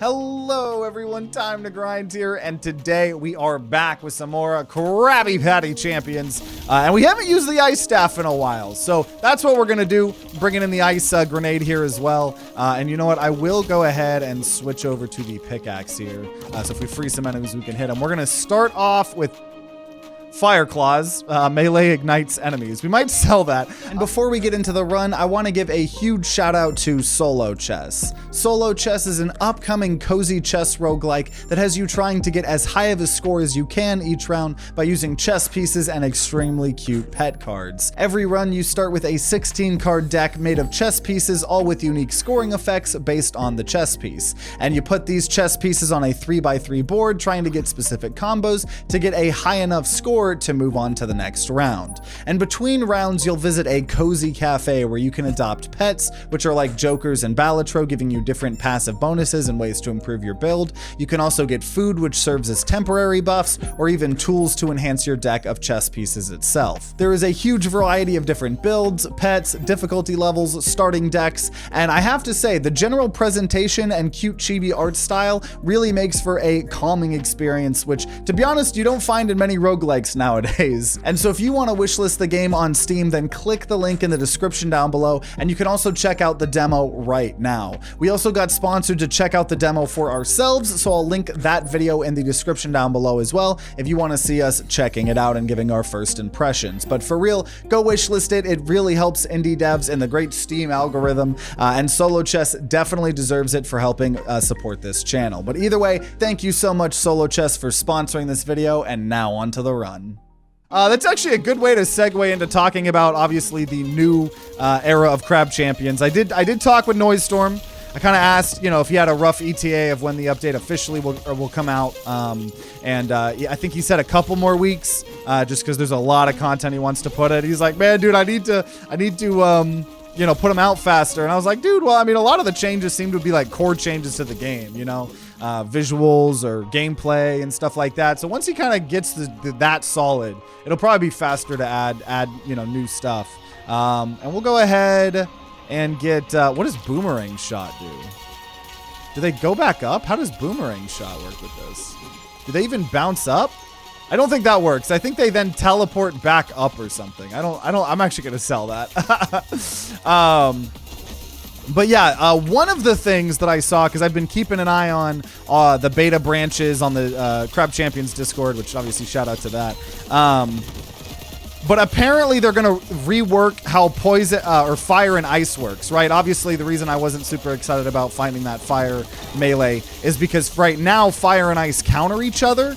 Hello everyone, TimeToGrind here, and today we are back with some more Krabby Patty champions, and we haven't used the ice staff in a while, so that's what we're gonna do, bringing in the ice grenade here as well, and you know what, I will go ahead and switch over to the pickaxe here, so if we free some enemies we can hit them. We're gonna start off with Fire Claws, melee ignites enemies. We might sell that. And before we get into the run, I want to give a huge shout out to Solo Chess. Solo Chess is an upcoming cozy chess roguelike that has you trying to get as high of a score as you can each round by using chess pieces and extremely cute pet cards. Every run you start with a 16 card deck made of chess pieces, all with unique scoring effects based on the chess piece. And you put these chess pieces on a 3x3 board trying to get specific combos to get a high enough score to move on to the next round. And between rounds, you'll visit a cozy cafe where you can adopt pets, which are like jokers and Balatro, giving you different passive bonuses and ways to improve your build. You can also get food, which serves as temporary buffs, or even tools to enhance your deck of chess pieces itself. There is a huge variety of different builds, pets, difficulty levels, starting decks, and I have to say, the general presentation and cute chibi art style really makes for a calming experience, which, to be honest, you don't find in many roguelikes nowadays. And so if you want to wishlist the game on Steam, then click the link in the description down below, and you can also check out the demo right now. We also got sponsored to check out the demo for ourselves, so I'll link that video in the description down below as well if you want to see us checking it out and giving our first impressions. But for real, go wishlist it. It really helps indie devs in the great Steam algorithm, and Solo Chess definitely deserves it for helping support this channel. But either way, thank you so much, Solo Chess, for sponsoring this video, and now on to the run. That's actually a good way to segue into talking about, obviously, the new era of Crab Champions. I did talk with Noisestorm. I kind of asked, you know, if he had a rough ETA of when the update officially will come out, and I think he said a couple more weeks, just because there's a lot of content he wants to put in. He's like, man, dude, I need to, you know, put them out faster. And I was like, dude, well, I mean, a lot of the changes seem to be like core changes to the game, you know, visuals or gameplay and stuff like that. So once he kind of gets that solid, it'll probably be faster to add, you know, new stuff. And we'll go ahead and get, what does Boomerang Shot do? Do they go back up? How does Boomerang Shot work with this? Do they even bounce up? I don't think that works. I think they then teleport back up or something. I'm actually going to sell that. But yeah, one of the things that I saw, because I've been keeping an eye on the beta branches on the Crab Champions Discord, which obviously shout out to that. But apparently they're going to rework how poison or fire and ice works, right? Obviously, the reason I wasn't super excited about finding that fire melee is because right now fire and ice counter each other.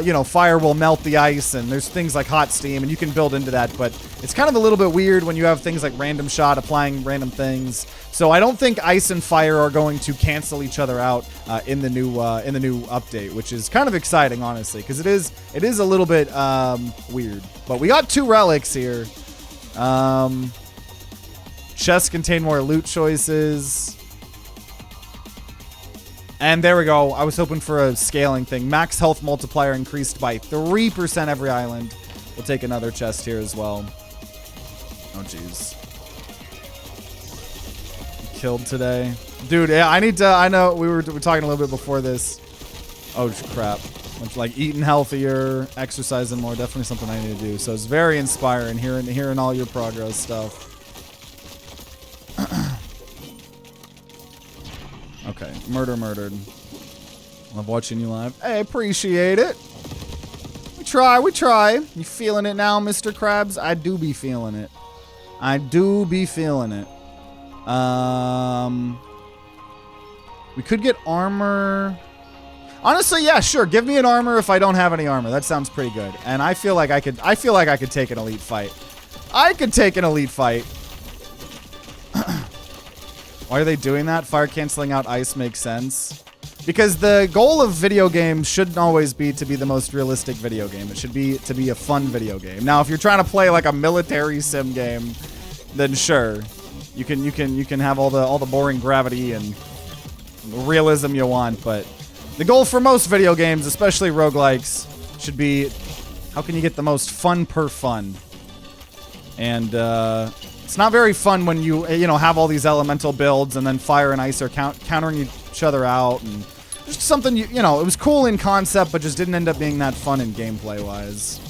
You know, fire will melt the ice, and there's things like hot steam, and you can build into that, but it's kind of a little bit weird when you have things like random shot applying random things. So I don't think ice and fire are going to cancel each other out in the new update, which is kind of exciting, honestly, because it is a little bit weird. But we got 2 relics here. Chests contain more loot choices. And there we go. I was hoping for a scaling thing. Max health multiplier increased by 3% every island. We'll take another chest here as well. Oh, jeez. Killed today. Dude, yeah, I know we were talking a little bit before this. Oh, crap. Like eating healthier, exercising more. Definitely something I need to do. So it's very inspiring hearing all your progress stuff. Okay, murdered. Love watching you live. Hey, appreciate it. We try. You feeling it now, Mr. Krabs? I do be feeling it. We could get armor. Honestly, yeah, sure. Give me an armor if I don't have any armor. That sounds pretty good. And I feel like I could take an elite fight. Why are they doing that? Fire canceling out ice makes sense. Because the goal of video games shouldn't always be to be the most realistic video game. It should be to be a fun video game. Now, if you're trying to play like a military sim game, then sure. You can have all the boring gravity and realism you want, but the goal for most video games, especially roguelikes, should be how can you get the most fun per fun? And it's not very fun when you know have all these elemental builds and then fire and ice are countering each other out, and just something, you know, it was cool in concept, but just didn't end up being that fun in gameplay-wise.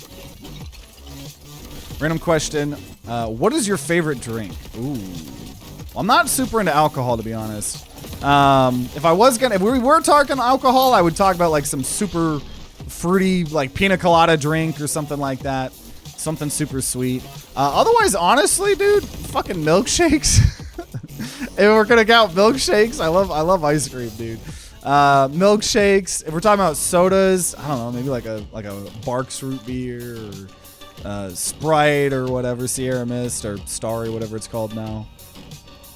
Random question. What is your favorite drink? Ooh. Well, I'm not super into alcohol, to be honest. If we were talking alcohol, I would talk about like some super fruity, like pina colada drink or something like that. Something super sweet. Otherwise, honestly, dude, fucking milkshakes. If we're gonna count milkshakes, I love ice cream, dude. Milkshakes. If we're talking about sodas, I don't know, maybe like a Barks root beer or Sprite or whatever, Sierra Mist or Starry, whatever it's called now.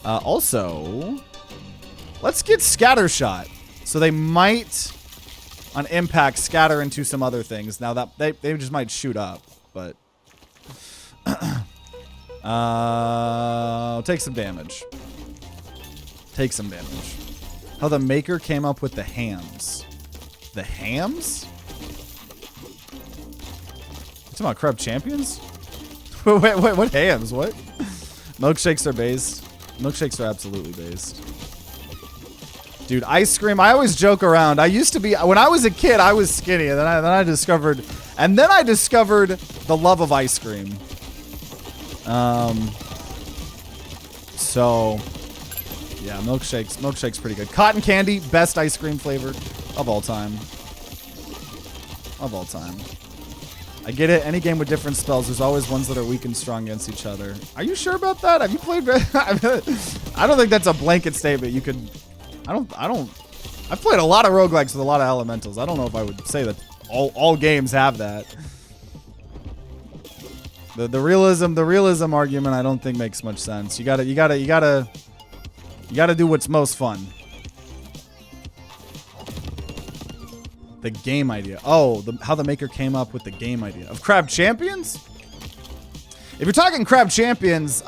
Also, let's get Scattershot. So they might, on impact, scatter into some other things. Now that they just might shoot up, but take some damage. Take some damage. How the maker came up with the hams. The hams? You talking about Crab Champions? wait, what hams? What? Milkshakes are based. Milkshakes are absolutely based. Dude, ice cream, I always joke around. I used to be, when I was a kid, I was skinny, and then I discovered the love of ice cream. So, yeah, milkshake's pretty good. Cotton candy, best ice cream flavor of all time. Of all time. I get it. Any game with different spells, there's always ones that are weak and strong against each other. Are you sure about that? Have you played? I don't think that's a blanket statement. You could. I've played a lot of roguelikes with a lot of elementals. I don't know if I would say that all games have that. The realism argument I don't think makes much sense. You gotta do what's most fun. The game idea. Oh, how the maker came up with the game idea of Crab Champions? If you're talking Crab Champions,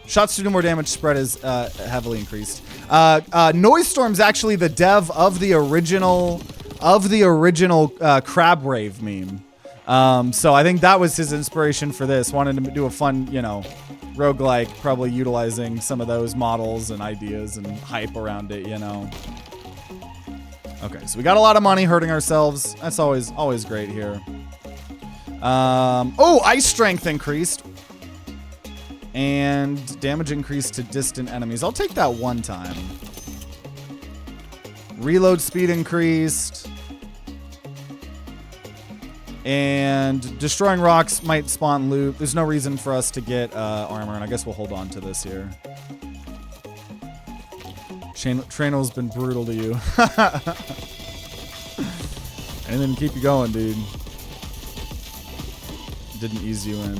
shots to do more damage spread is heavily increased. Noise Storm's actually the dev of the original Crab Rave meme. So I think that was his inspiration for this. Wanted to do a fun, you know, roguelike, probably utilizing some of those models and ideas and hype around it, you know. Okay, so we got a lot of money hurting ourselves. That's always great here. Oh, ice strength increased. And damage increased to distant enemies. I'll take that one time. Reload speed increased. And destroying rocks might spawn loot. There's no reason for us to get armor, and I guess we'll hold on to this here. Traino's been brutal to you. And then keep you going, dude. Didn't ease you in.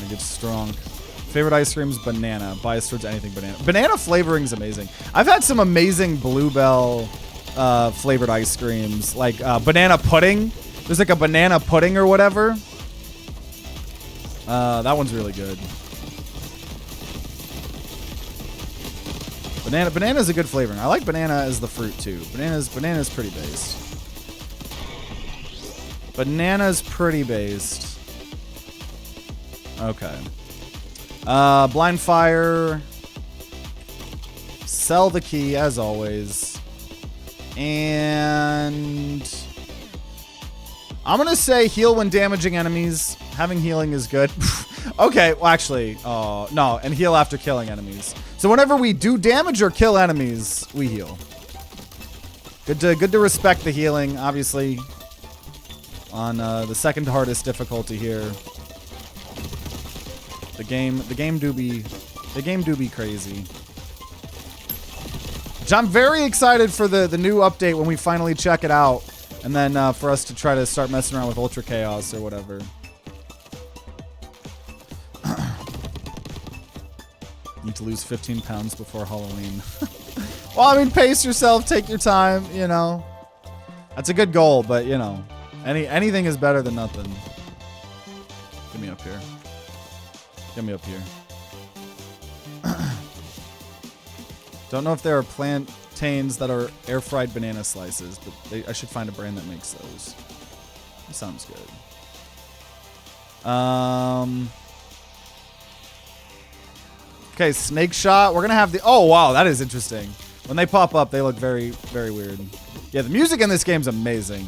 I get strong. Favorite ice cream's banana. Bias towards anything banana. Banana flavoring's amazing. I've had some amazing Bluebell flavored ice creams, like banana pudding. There's like a banana pudding or whatever. That one's really good. Banana's a good flavoring. I like banana as the fruit too. Banana's pretty based. Banana's pretty based. Okay. Blind fire. Sell the key as always. And I'm gonna say heal when damaging enemies. Having healing is good. Okay, well actually, no, and heal after killing enemies. So whenever we do damage or kill enemies, we heal. Good to respect the healing, obviously. On the second hardest difficulty here. The game do be crazy. I'm very excited for the new update when we finally check it out, and then for us to try to start messing around with Ultra Chaos or whatever. Need to lose 15 pounds before Halloween. Well, I mean, pace yourself, take your time, you know. That's a good goal, but you know, anything is better than nothing. Get me up here. Get me up here. Don't know if there are plantains that are air-fried banana slices, but I should find a brand that makes those. That sounds good. Okay, snake shot. We're going to have the... Oh, wow. That is interesting. When they pop up, they look very, very weird. Yeah, the music in this game is amazing.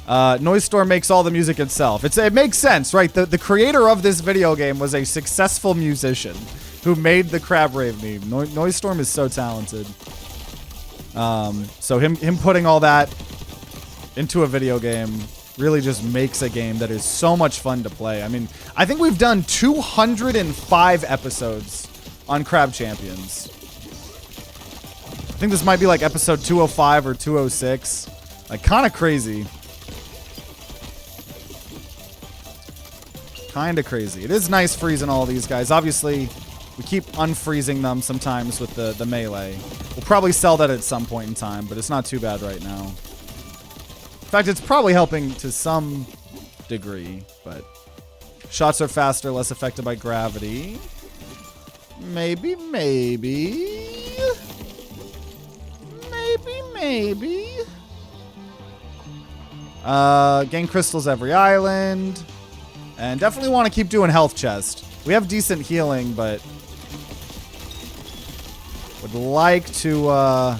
Noise Storm makes all the music itself. It makes sense, right? The creator of this video game was a successful musician who made the Crab Rave meme. Noise Storm is so talented. So him putting all that into a video game really just makes a game that is so much fun to play. I mean, I think we've done 205 episodes on Crab Champions. I think this might be like episode 205 or 206. Like, kind of crazy. Kind of crazy. It is nice freezing all these guys. Obviously, we keep unfreezing them sometimes with the melee. We'll probably sell that at some point in time, but it's not too bad right now. In fact, it's probably helping to some degree, but shots are faster, less affected by gravity. Maybe. Gain crystals every island. And definitely want to keep doing health chest. We have decent healing, but would like to, oh,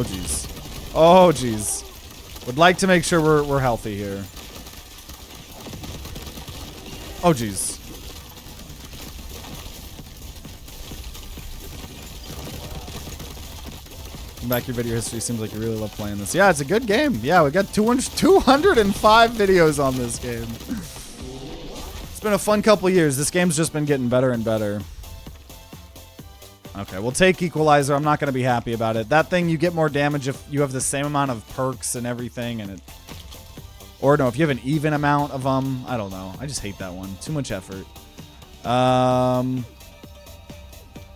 geez. Oh, geez. Would like to make sure we're healthy here. Oh, geez. Back your video history. Seems like you really love playing this. Yeah, it's a good game. Yeah, we got 205 videos on this game. It's been a fun couple years. This game's just been getting better and better. Okay, we'll take Equalizer. I'm not going to be happy about it. That thing, you get more damage if you have the same amount of perks and everything. Or no, if you have an even amount of them. I don't know. I just hate that one. Too much effort.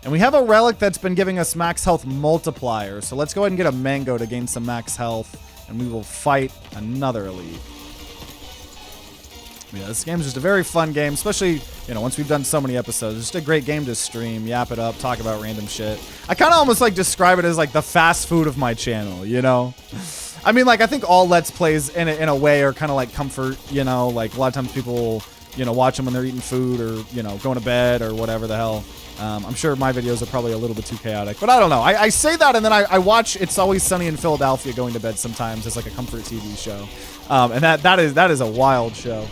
And we have a relic that's been giving us max health multiplier. So let's go ahead and get a mango to gain some max health. And we will fight another elite. Yeah, this game's just a very fun game. Especially, you know, once we've done so many episodes. It's just a great game to stream, yap it up, talk about random shit. I kind of almost like describe it as like the fast food of my channel, you know? I mean, like, I think all Let's Plays in a way are kind of like comfort, you know? Like, a lot of times people will, you know, watch them when they're eating food or, you know, going to bed or whatever the hell. I'm sure my videos are probably a little bit too chaotic, but I don't know. I say that, and then I watch It's Always Sunny in Philadelphia going to bed sometimes as like a comfort TV show, and that is a wild show.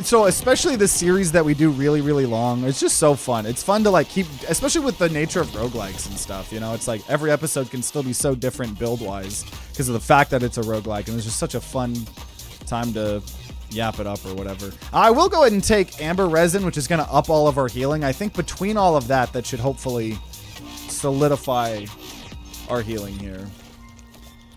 So especially the series that we do really, really long, it's just so fun. It's fun to like keep, especially with the nature of roguelikes and stuff. You know, it's like every episode can still be so different build wise because of the fact that it's a roguelike, and it's just such a fun time to yap it up or whatever. I will go ahead and take Amber Resin, which is going to up all of our healing. I think between all of that should hopefully solidify our healing here.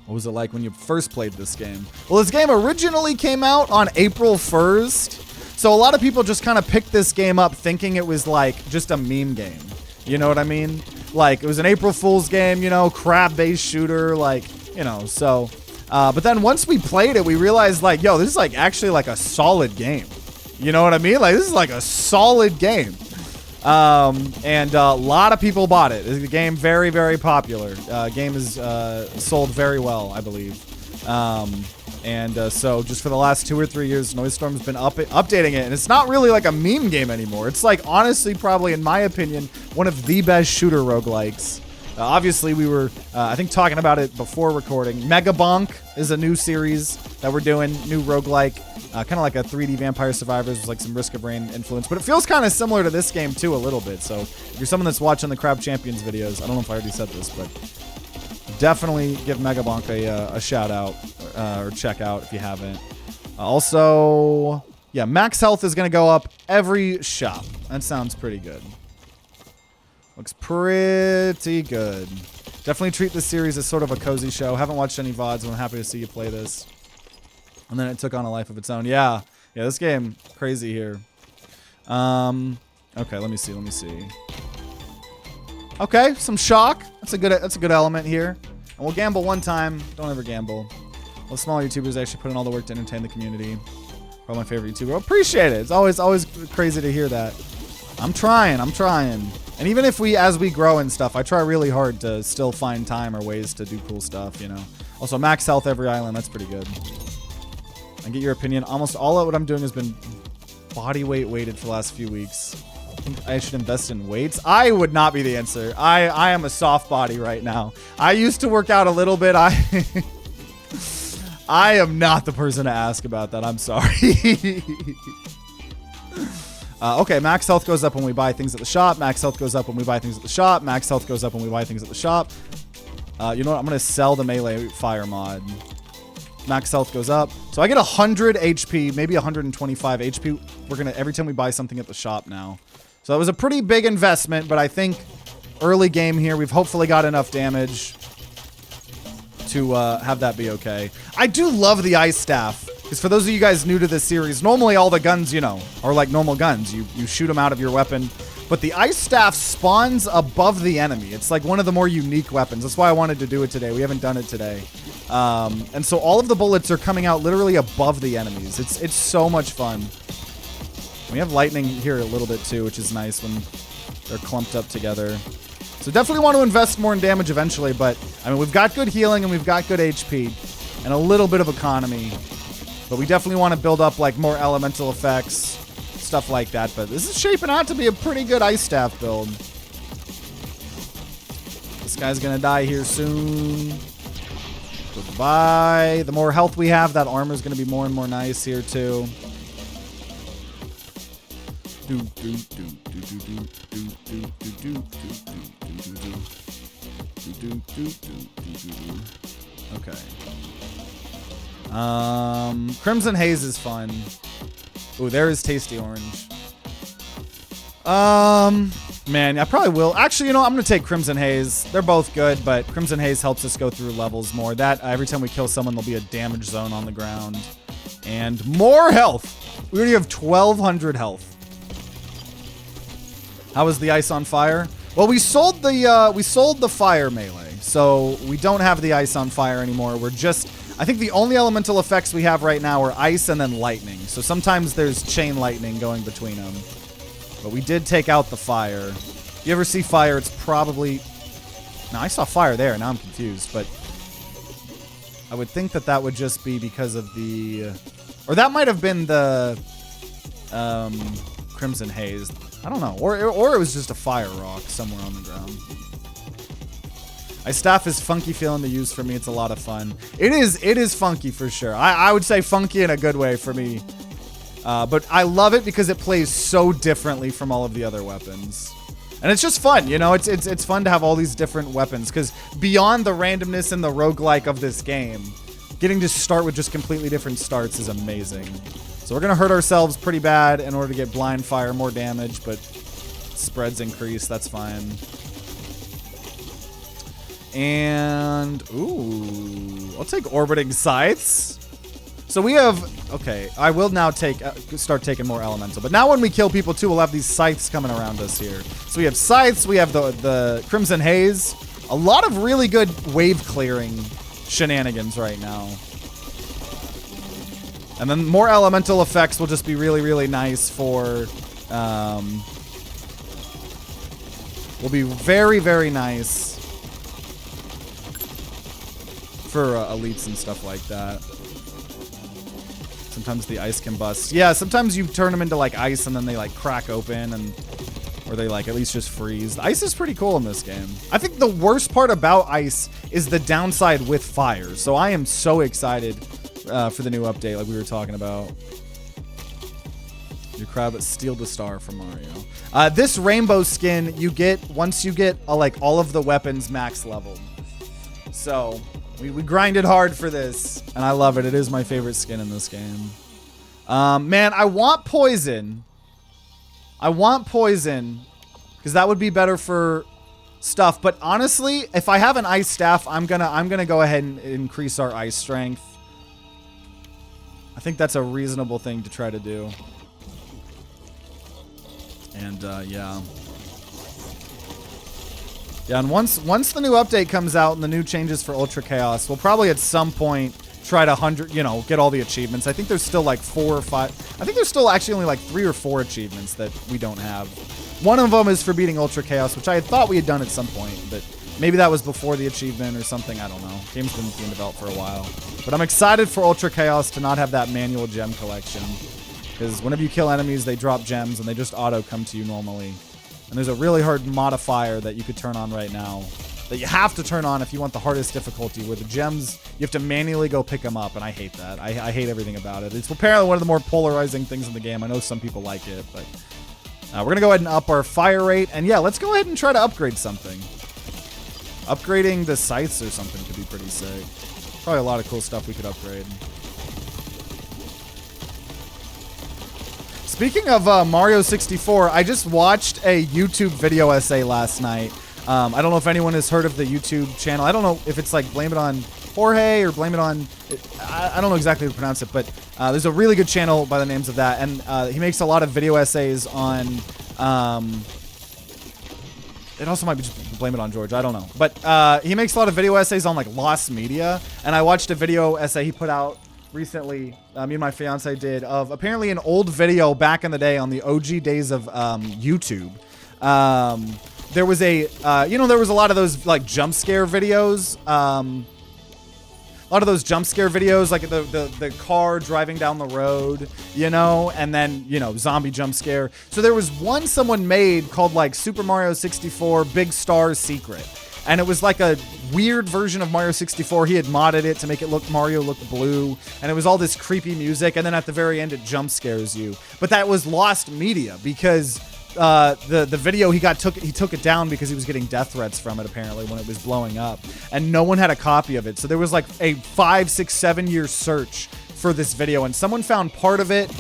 What was it like when you first played this game? Well, this game originally came out on April 1st. So a lot of people just kind of picked this game up thinking it was like just a meme game. You know what I mean? Like it was an April Fool's game, you know, crab-based shooter, like, you know, so... but then once we played it, we realized like, yo, this is like actually like a solid game. You know what I mean? Like this is like a solid game. And a lot of people bought it. The game very, very popular. Game is sold very well, I believe. So just for the last 2 or 3 years, Noise Storm's been updating it, and it's not really like a meme game anymore. It's like honestly, probably in my opinion, one of the best shooter roguelikes. Obviously, we were, I think, talking about it before recording. Mega Bonk is a new series that we're doing, new roguelike, kind of like a 3D Vampire Survivors with like some Risk of Rain influence. But it feels kind of similar to this game, too, a little bit. So if you're someone that's watching the Crab Champions videos, I don't know if I already said this, but definitely give Mega Bonk a shout out or check out if you haven't. Also, yeah, max health is going to go up every shop. That sounds pretty good. Looks pretty good. Definitely treat this series as sort of a cozy show. Haven't watched any VODs, and I'm happy to see you play this. And then it took on a life of its own. Yeah, this game, crazy here. Okay, let me see. Okay, some shock. That's a good element here. And we'll gamble one time. Don't ever gamble. Well, smaller YouTubers actually put in all the work to entertain the community. Probably my favorite YouTuber. Appreciate it. It's always crazy to hear that. I'm trying. And even if as we grow and stuff, I try really hard to still find time or ways to do cool stuff, you know. Also, max health every island. That's pretty good. And get your opinion. Almost all of what I'm doing has been body weight weighted for the last few weeks. I think I should invest in weights. I would not be the answer. I am a soft body right now. I used to work out a little bit. I am not the person to ask about that. I'm sorry. Okay, max health goes up when we buy things at the shop. Max health goes up when we buy things at the shop. Max health goes up when we buy things at the shop. You know what? I'm going to sell the melee fire mod. Max health goes up. So I get 100 HP, maybe 125 HP. We're going to, every time we buy something at the shop now. So that was a pretty big investment, but I think early game here, we've hopefully got enough damage to have that be okay. I do love the ice staff. Because for those of you guys new to this series, normally all the guns, you know, are like normal guns. You shoot them out of your weapon. But the ice staff spawns above the enemy. It's like one of the more unique weapons. That's why I wanted to do it today. We haven't done it today. And so all of the bullets are coming out literally above the enemies. It's so much fun. We have lightning here a little bit too, which is nice when they're clumped up together. So definitely want to invest more in damage eventually. But, I mean, we've got good healing and we've got good HP. And a little bit of economy. But we definitely want to build up like more elemental effects, stuff like that. But this is shaping out to be a pretty good ice staff build. This guy's going to die here soon. Goodbye. The more health we have, that armor is going to be more and more nice here too. Okay. Crimson Haze is fun. Ooh, there is Tasty Orange. Man, I probably will. Actually, you know, I'm going to take Crimson Haze. They're both good, but Crimson Haze helps us go through levels more. That, every time we kill someone, there'll be a damage zone on the ground. And more health. We already have 1,200 health. How is the ice on fire? Well, we sold the fire melee, so we don't have the ice on fire anymore. We're just... I think the only elemental effects we have right now are ice and then lightning. So sometimes there's chain lightning going between them. But we did take out the fire. If you ever see fire, it's probably... No, I saw fire there. Now I'm confused. But I would think that that would just be because of the... Or that might have been the Crimson Haze. I don't know. Or it was just a fire rock somewhere on the ground. Ice staff is funky feeling to use for me. It's a lot of fun. It is funky for sure. I would say funky in a good way for me. But I love it because it plays so differently from all of the other weapons. And it's just fun, you know? It's fun to have all these different weapons because beyond the randomness and the roguelike of this game, getting to start with just completely different starts is amazing. So we're going to hurt ourselves pretty bad in order to get blind fire, more damage, but spreads increase. That's fine. And, ooh, I'll take orbiting scythes. So we have, okay, I will now start taking more elemental. But now when we kill people too, we'll have these scythes coming around us here. So we have scythes, we have the Crimson Haze. A lot of really good wave clearing shenanigans right now. And then more elemental effects will just be really, really nice for, will be very, very nice for elites and stuff like that. Sometimes the ice can bust. Yeah, sometimes you turn them into like ice and then they like crack open or they like at least just freeze. The ice is pretty cool in this game. I think the worst part about ice is the downside with fire. So I am so excited for the new update like we were talking about. Your crowd steal the star from Mario. This rainbow skin you get once you get like all of the weapons max leveled. So we grinded hard for this, and I love it. It is my favorite skin in this game. Man, I want poison. I want poison, because that would be better for stuff. But honestly, if I have an ice staff, I'm gonna go ahead and increase our ice strength. I think that's a reasonable thing to try to do. And yeah. Yeah, and once the new update comes out and the new changes for Ultra Chaos, we'll probably at some point try to get all the achievements. I think there's still like 4 or 5. I think there's still actually only like 3 or 4 achievements that we don't have. One of them is for beating Ultra Chaos, which I had thought we had done at some point, but maybe that was before the achievement or something. I don't know. Game's been developed for a while. But I'm excited for Ultra Chaos to not have that manual gem collection. Because whenever you kill enemies, they drop gems, and they just auto come to you normally. And there's a really hard modifier that you could turn on right now that you have to turn on if you want the hardest difficulty, where the gems, you have to manually go pick them up, and I hate that. I hate everything about it. It's apparently one of the more polarizing things in the game. I know some people like it, but we're going to go ahead and up our fire rate. And yeah, let's go ahead and try to upgrade something. Upgrading the scythes or something could be pretty sick. Probably a lot of cool stuff we could upgrade. Speaking of Mario 64, I just watched a YouTube video essay last night. I don't know if anyone has heard of the YouTube channel. I don't know if it's like Blame It On Jorge or Blame It On... I don't know exactly how to pronounce it, but there's a really good channel by the names of that. And he makes a lot of video essays on... it also might be just Blame It On George. I don't know. But he makes a lot of video essays on like lost media. And I watched a video essay he put out recently, me and my fiance did, of apparently an old video back in the day on the OG days of YouTube. There was a, there was a lot of those like jump scare videos. A lot of those jump scare videos, like the car driving down the road, and then, zombie jump scare. So there was one someone made called like Super Mario 64 Big Star Secret. And it was like a weird version of Mario 64. He had modded it to make it Mario look blue. And it was all this creepy music. And then at the very end, it jump scares you. But that was lost media because the video he took it down because he was getting death threats from it, apparently, when it was blowing up. And no one had a copy of it. So there was like a 5, 6, 7 year search for this video. And someone found part of it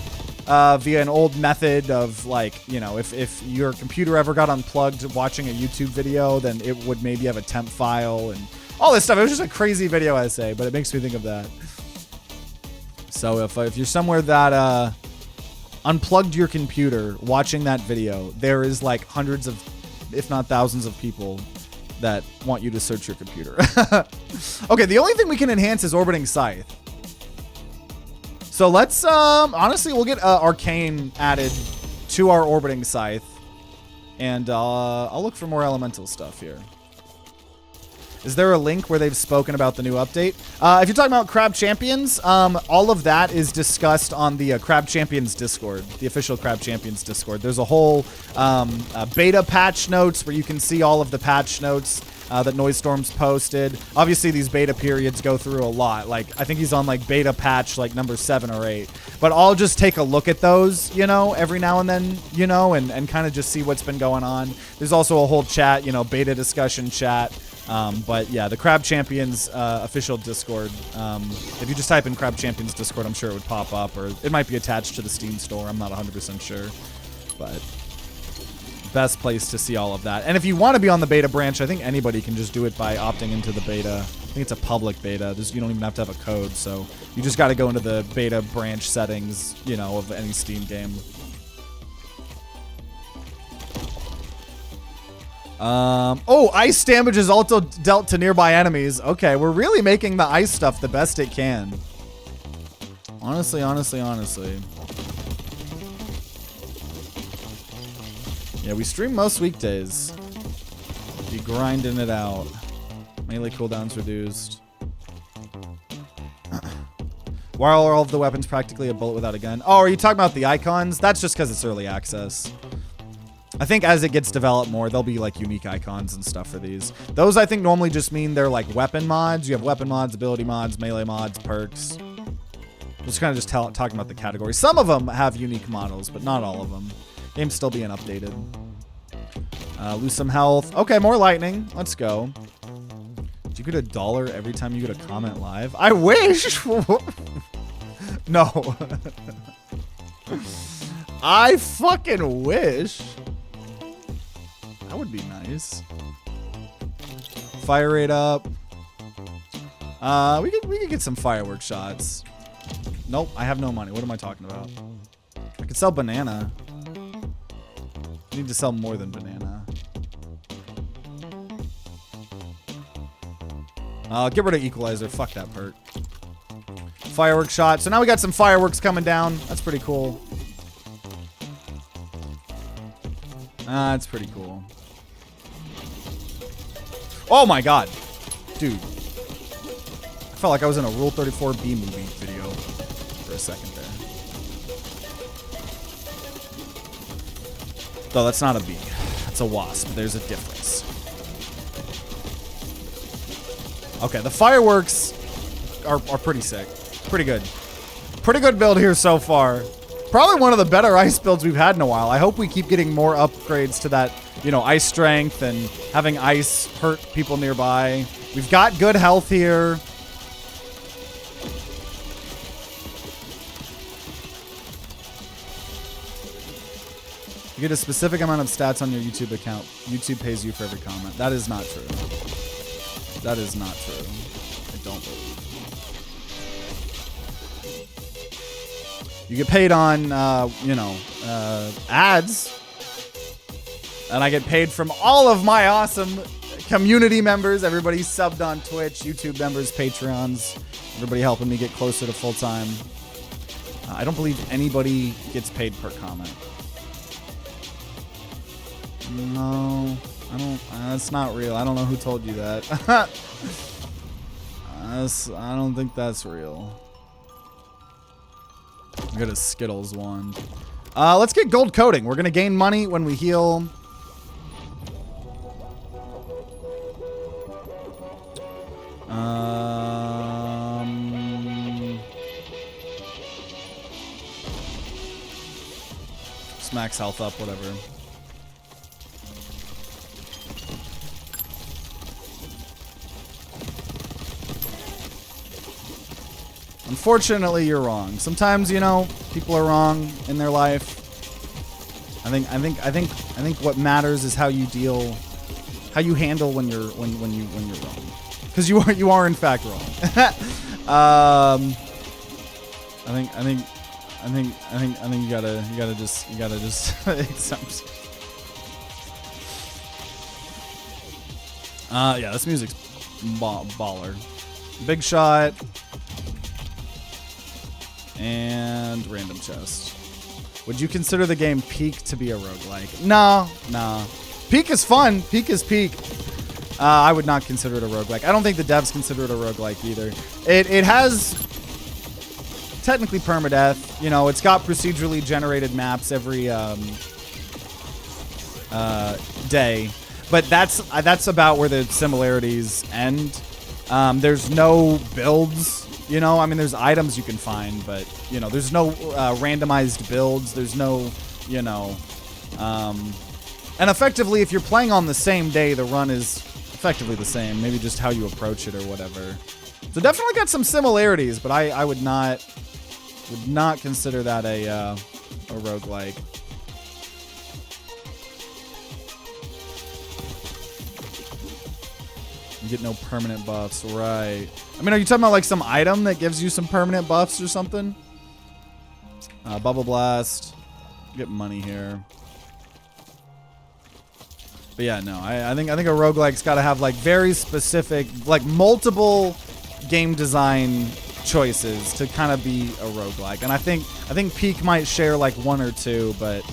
via an old method of like, if your computer ever got unplugged watching a YouTube video, then it would maybe have a temp file and all this stuff. It was just a crazy video essay, but it makes me think of that. So if you're somewhere that unplugged your computer watching that video, there is like hundreds of, if not thousands of people that want you to search your computer. Okay, the only thing we can enhance is Orbiting Scythe. So let's, honestly, we'll get Arcane added to our Orbiting Scythe. And I'll look for more elemental stuff here. Is there a link where they've spoken about the new update? If you're talking about Crab Champions, all of that is discussed on the Crab Champions Discord, the official Crab Champions Discord. There's a whole beta patch notes where you can see all of the patch notes that Noisestorm's posted. Obviously, these beta periods go through a lot. Like, I think he's on like beta patch like number 7 or 8. But I'll just take a look at those, every now and then, and kind of just see what's been going on. There's also a whole chat, beta discussion chat. But yeah, the Crab Champions official Discord. If you just type in Crab Champions Discord, I'm sure it would pop up, or it might be attached to the Steam store. I'm not 100% sure, but best place to see all of that. And if you want to be on the beta branch, I think anybody can just do it by opting into the beta. I think it's a public beta. You don't even have to have a code, so you just got to go into the beta branch settings, of any Steam game. Ice damage is also dealt to nearby enemies. Okay, we're really making the ice stuff the best it can. Honestly. Yeah, we stream most weekdays. Be grinding it out. Melee cooldowns reduced. Why are all of the weapons practically a bullet without a gun? Oh, are you talking about the icons? That's just because it's early access. I think as it gets developed more, there'll be like unique icons and stuff for these. Those I think normally just mean they're like weapon mods. You have weapon mods, ability mods, melee mods, perks. Just kind of talking about the category. Some of them have unique models, but not all of them. Game's still being updated. Lose some health. Okay, more lightning. Let's go. Do you get $1 every time you get a comment live? I wish! No. I fucking wish. That would be nice. Fire rate up. We could get some firework shots. Nope, I have no money. What am I talking about? I could sell banana. I need to sell more than banana. Get rid of equalizer. Fuck that perk. Firework shot. So now we got some fireworks coming down. That's pretty cool. That's pretty cool. Oh my god. Dude. I felt like I was in a Rule 34B movie video for a second there. Though that's not a bee. That's a wasp. There's a difference. Okay, the fireworks are pretty sick. Pretty good. Pretty good build here so far. Probably one of the better ice builds we've had in a while. I hope we keep getting more upgrades to that, you know, ice strength and having ice hurt people nearby. We've got good health here. You get a specific amount of stats on your YouTube account. YouTube pays you for every comment. That is not true. That is not true. I don't believe. You get paid on, you know, ads. And I get paid from all of my awesome community members. Everybody subbed on Twitch, YouTube members, Patreons. Everybody helping me get closer to full-time. I don't believe anybody gets paid per comment. No, I don't. That's not real. I don't know who told you that. I don't think that's real. I got a Skittles wand. Let's get gold coating. We're gonna gain money when we heal. Just max health up, whatever. Unfortunately, you're wrong. Sometimes, you know, people are wrong in their life. I think what matters is how you deal, how you handle when you're wrong. Because you are in fact wrong. I think you gotta just accept. Yeah, this music's baller. Big shot. And random chest. Would you consider the game Peak to be a roguelike? No. Peak is fun. Peak is Peak. I would not consider it a roguelike. I don't think the devs consider it a roguelike either. It has technically permadeath. You know, it's got procedurally generated maps every day. But that's about where the similarities end. There's no builds. You know, I mean, there's items you can find, but, you know, there's no randomized builds. There's no, you know, and effectively, if you're playing on the same day, the run is effectively the same. Maybe just how you approach it or whatever. So definitely got some similarities, but I would not consider that a roguelike. You get no permanent buffs, right? I mean, are you talking about like some item that gives you some permanent buffs or something? Bubble Blast. Get money here. But yeah, no, I think a roguelike's got to have like very specific, like multiple game design choices to kind of be a roguelike. And I think Peak might share like one or two, but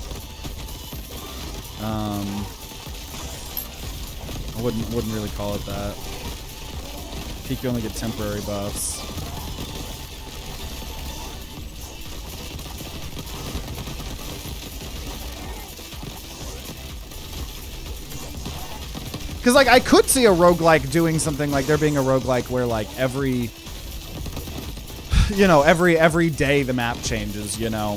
I wouldn't really call it that. Peak, you only get temporary buffs. Because, like, I could see a roguelike doing something like there being a roguelike where, like, every day the map changes, you know.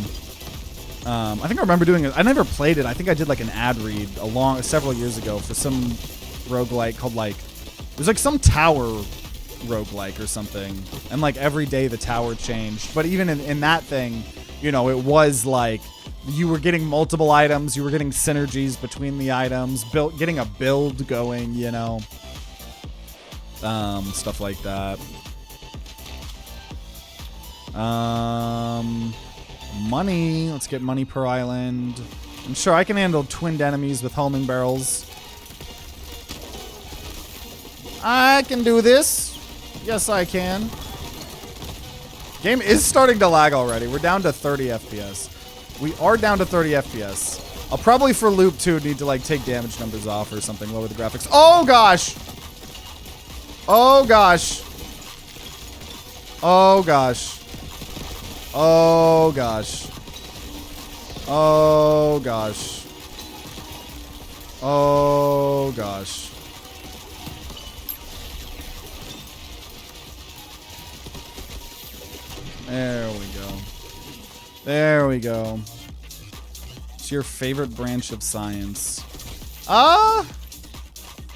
I think I remember doing it. I never played it. I think I did, like, an ad read several years ago for some roguelike called, like, it was, like, some tower roguelike or something. And, like, every day the tower changed. But even in that thing, you know, it was, like, you were getting multiple items. You were getting synergies between the items. Getting a build going, you know. Stuff like that. Money. Let's get money per island. I'm sure I can handle twinned enemies with homing barrels. I can do this. Yes, I can. Game is starting to lag already. We're down to 30 FPS. We are down to 30 FPS. I'll probably for loop 2 need to like take damage numbers off or something, lower the graphics. Oh gosh. Oh gosh. Oh gosh. Oh gosh. Oh gosh. Oh, gosh. There we go. There we go. What's your favorite branch of science? I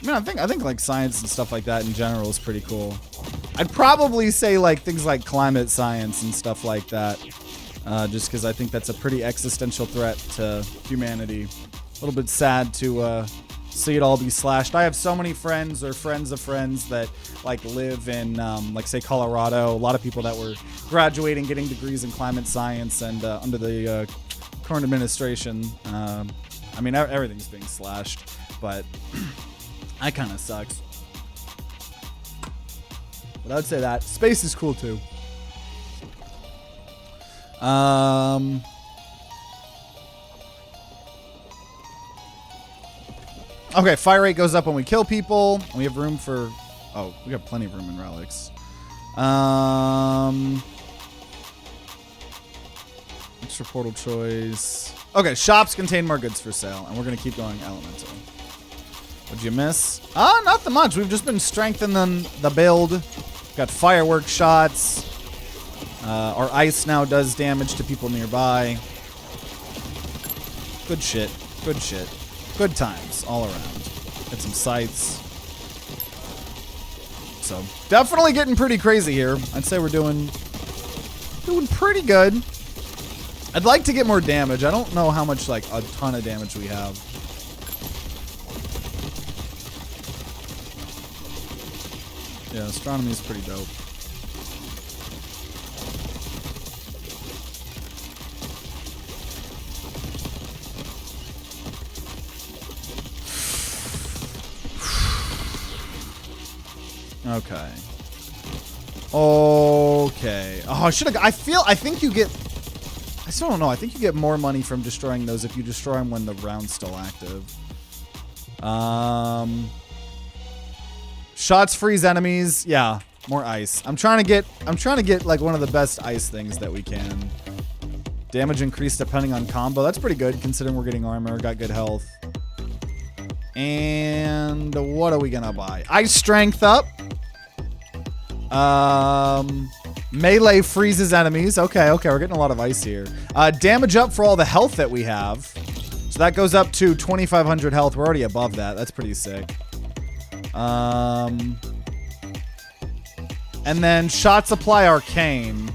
mean, I think like science and stuff like that in general is pretty cool. I'd probably say like things like climate science and stuff like that. Just because I think that's a pretty existential threat to humanity. A little bit sad to see it all be slashed. I have so many friends or friends of friends that like live in like say Colorado. A lot of people that were graduating, getting degrees in climate science, and under the current administration, I mean everything's being slashed, but that kind of sucks. But I'd say that space is cool too. Okay, fire rate goes up when we kill people. And we have room for... Oh, we got plenty of room in relics. Extra portal choice. Okay, shops contain more goods for sale. And we're going to keep going elemental. What'd you miss? Not that much. We've just been strengthening the build. We've got firework shots. Our ice now does damage to people nearby. Good shit. Good shit. Good times all around. Get some sights. So definitely getting pretty crazy here. I'd say we're doing pretty good. I'd like to get more damage. I don't know how much, like, a ton of damage we have. Yeah, astronomy is pretty dope. Okay. Okay. Oh, I should have... I think you get... I still don't know. I think you get more money from destroying those if you destroy them when the round's still active. Shots freeze enemies. Yeah, more ice. I'm trying to get like one of the best ice things that we can. Damage increased depending on combo. That's pretty good considering we're getting armor, got good health. And what are we gonna buy? Ice strength up. Melee freezes enemies. Okay, we're getting a lot of ice here. Damage up for all the health that we have. So that goes up to 2,500 health. We're already above that. That's pretty sick. And then shots apply arcane.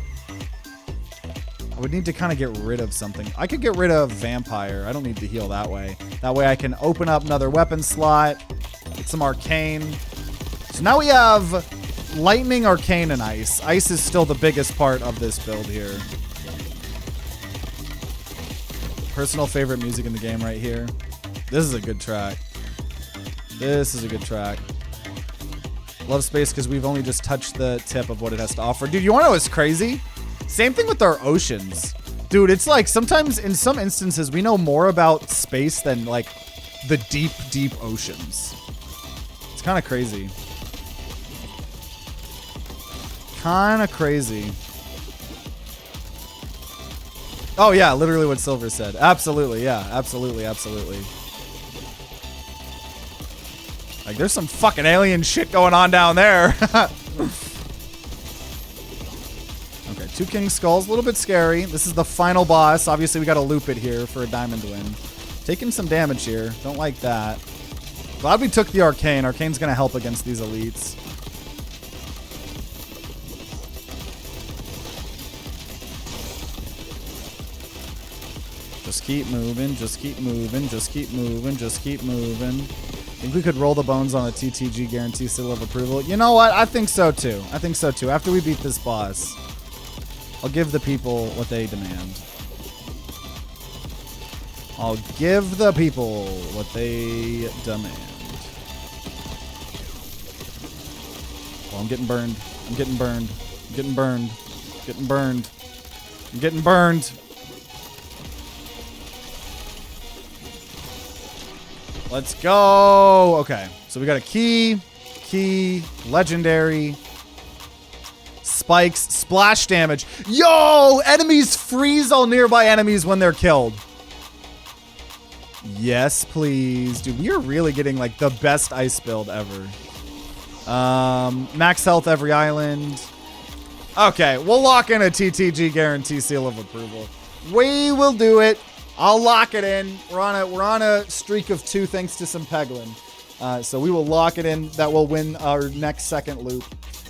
I would need to kind of get rid of something. I could get rid of vampire. I don't need to heal that way. That way I can open up another weapon slot. Get some arcane. So now we have lightning, arcane, and ice. Ice is still the biggest part of this build here. Personal favorite music in the game right here. This is a good track. This is a good track. Love space because we've only just touched the tip of what it has to offer. Dude, you want to know what's crazy? Same thing with our oceans. Dude, it's like sometimes in some instances we know more about space than like the deep, deep oceans. It's kind of crazy. Kind of crazy. Oh yeah, literally what Silver said. Absolutely, yeah. Absolutely, absolutely. Like there's some fucking alien shit going on down there. Okay, 2 king skulls, a little bit scary. This is the final boss. Obviously we gotta loop it here for a diamond win. Taking some damage here. Don't like that. Glad we took the arcane. Arcane's gonna help against these elites. Just keep moving, just keep moving, just keep moving, just keep moving. Think we could roll the bones on a TTG guarantee seal of approval? You know what? I think so too. I think so too. After we beat this boss, I'll give the people what they demand. I'll give the people what they demand. Oh, I'm getting burned. I'm getting burned. I'm getting burned. I'm getting burned. I'm getting burned. Let's go. Okay, so we got a key, legendary, spikes, splash damage. Yo, enemies freeze all nearby enemies when they're killed. Yes, please. Dude, we are really getting like the best ice build ever. Max health every island. Okay, we'll lock in a TTG guarantee seal of approval. We will do it. I'll lock it in. We're on a streak of 2 thanks to some Peglin. So we will lock it in. That will win our next second loop.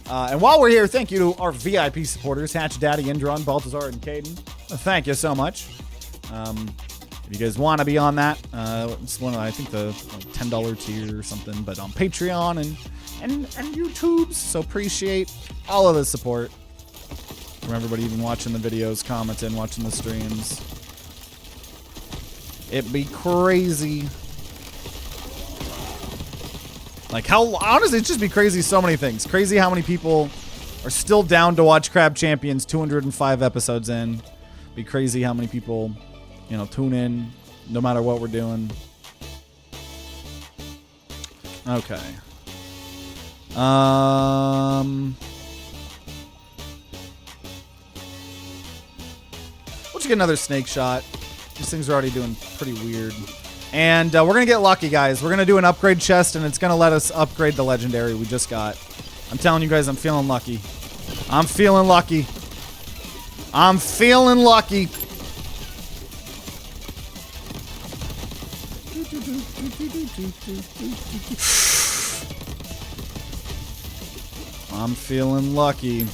And while we're here, thank you to our VIP supporters, HatchetDaddy, Indron, Baltazar, and Kaiden. Thank you so much. If you guys want to be on that, it's one of, I think, the $10 tier or something, but on Patreon and YouTube's. So appreciate all of the support from everybody, even watching the videos, commenting, watching the streams. It'd be crazy. Like, how, honestly, it'd just be crazy so many things. Crazy how many people are still down to watch Crab Champions 205 episodes in. Be crazy how many people, you know, tune in no matter what we're doing. Okay. We'll just get another snake shot. These things are already doing pretty weird. And we're going to get lucky, guys. We're going to do an upgrade chest, and it's going to let us upgrade the legendary we just got. I'm telling you guys, I'm feeling lucky. I'm feeling lucky. I'm feeling lucky. I'm feeling lucky.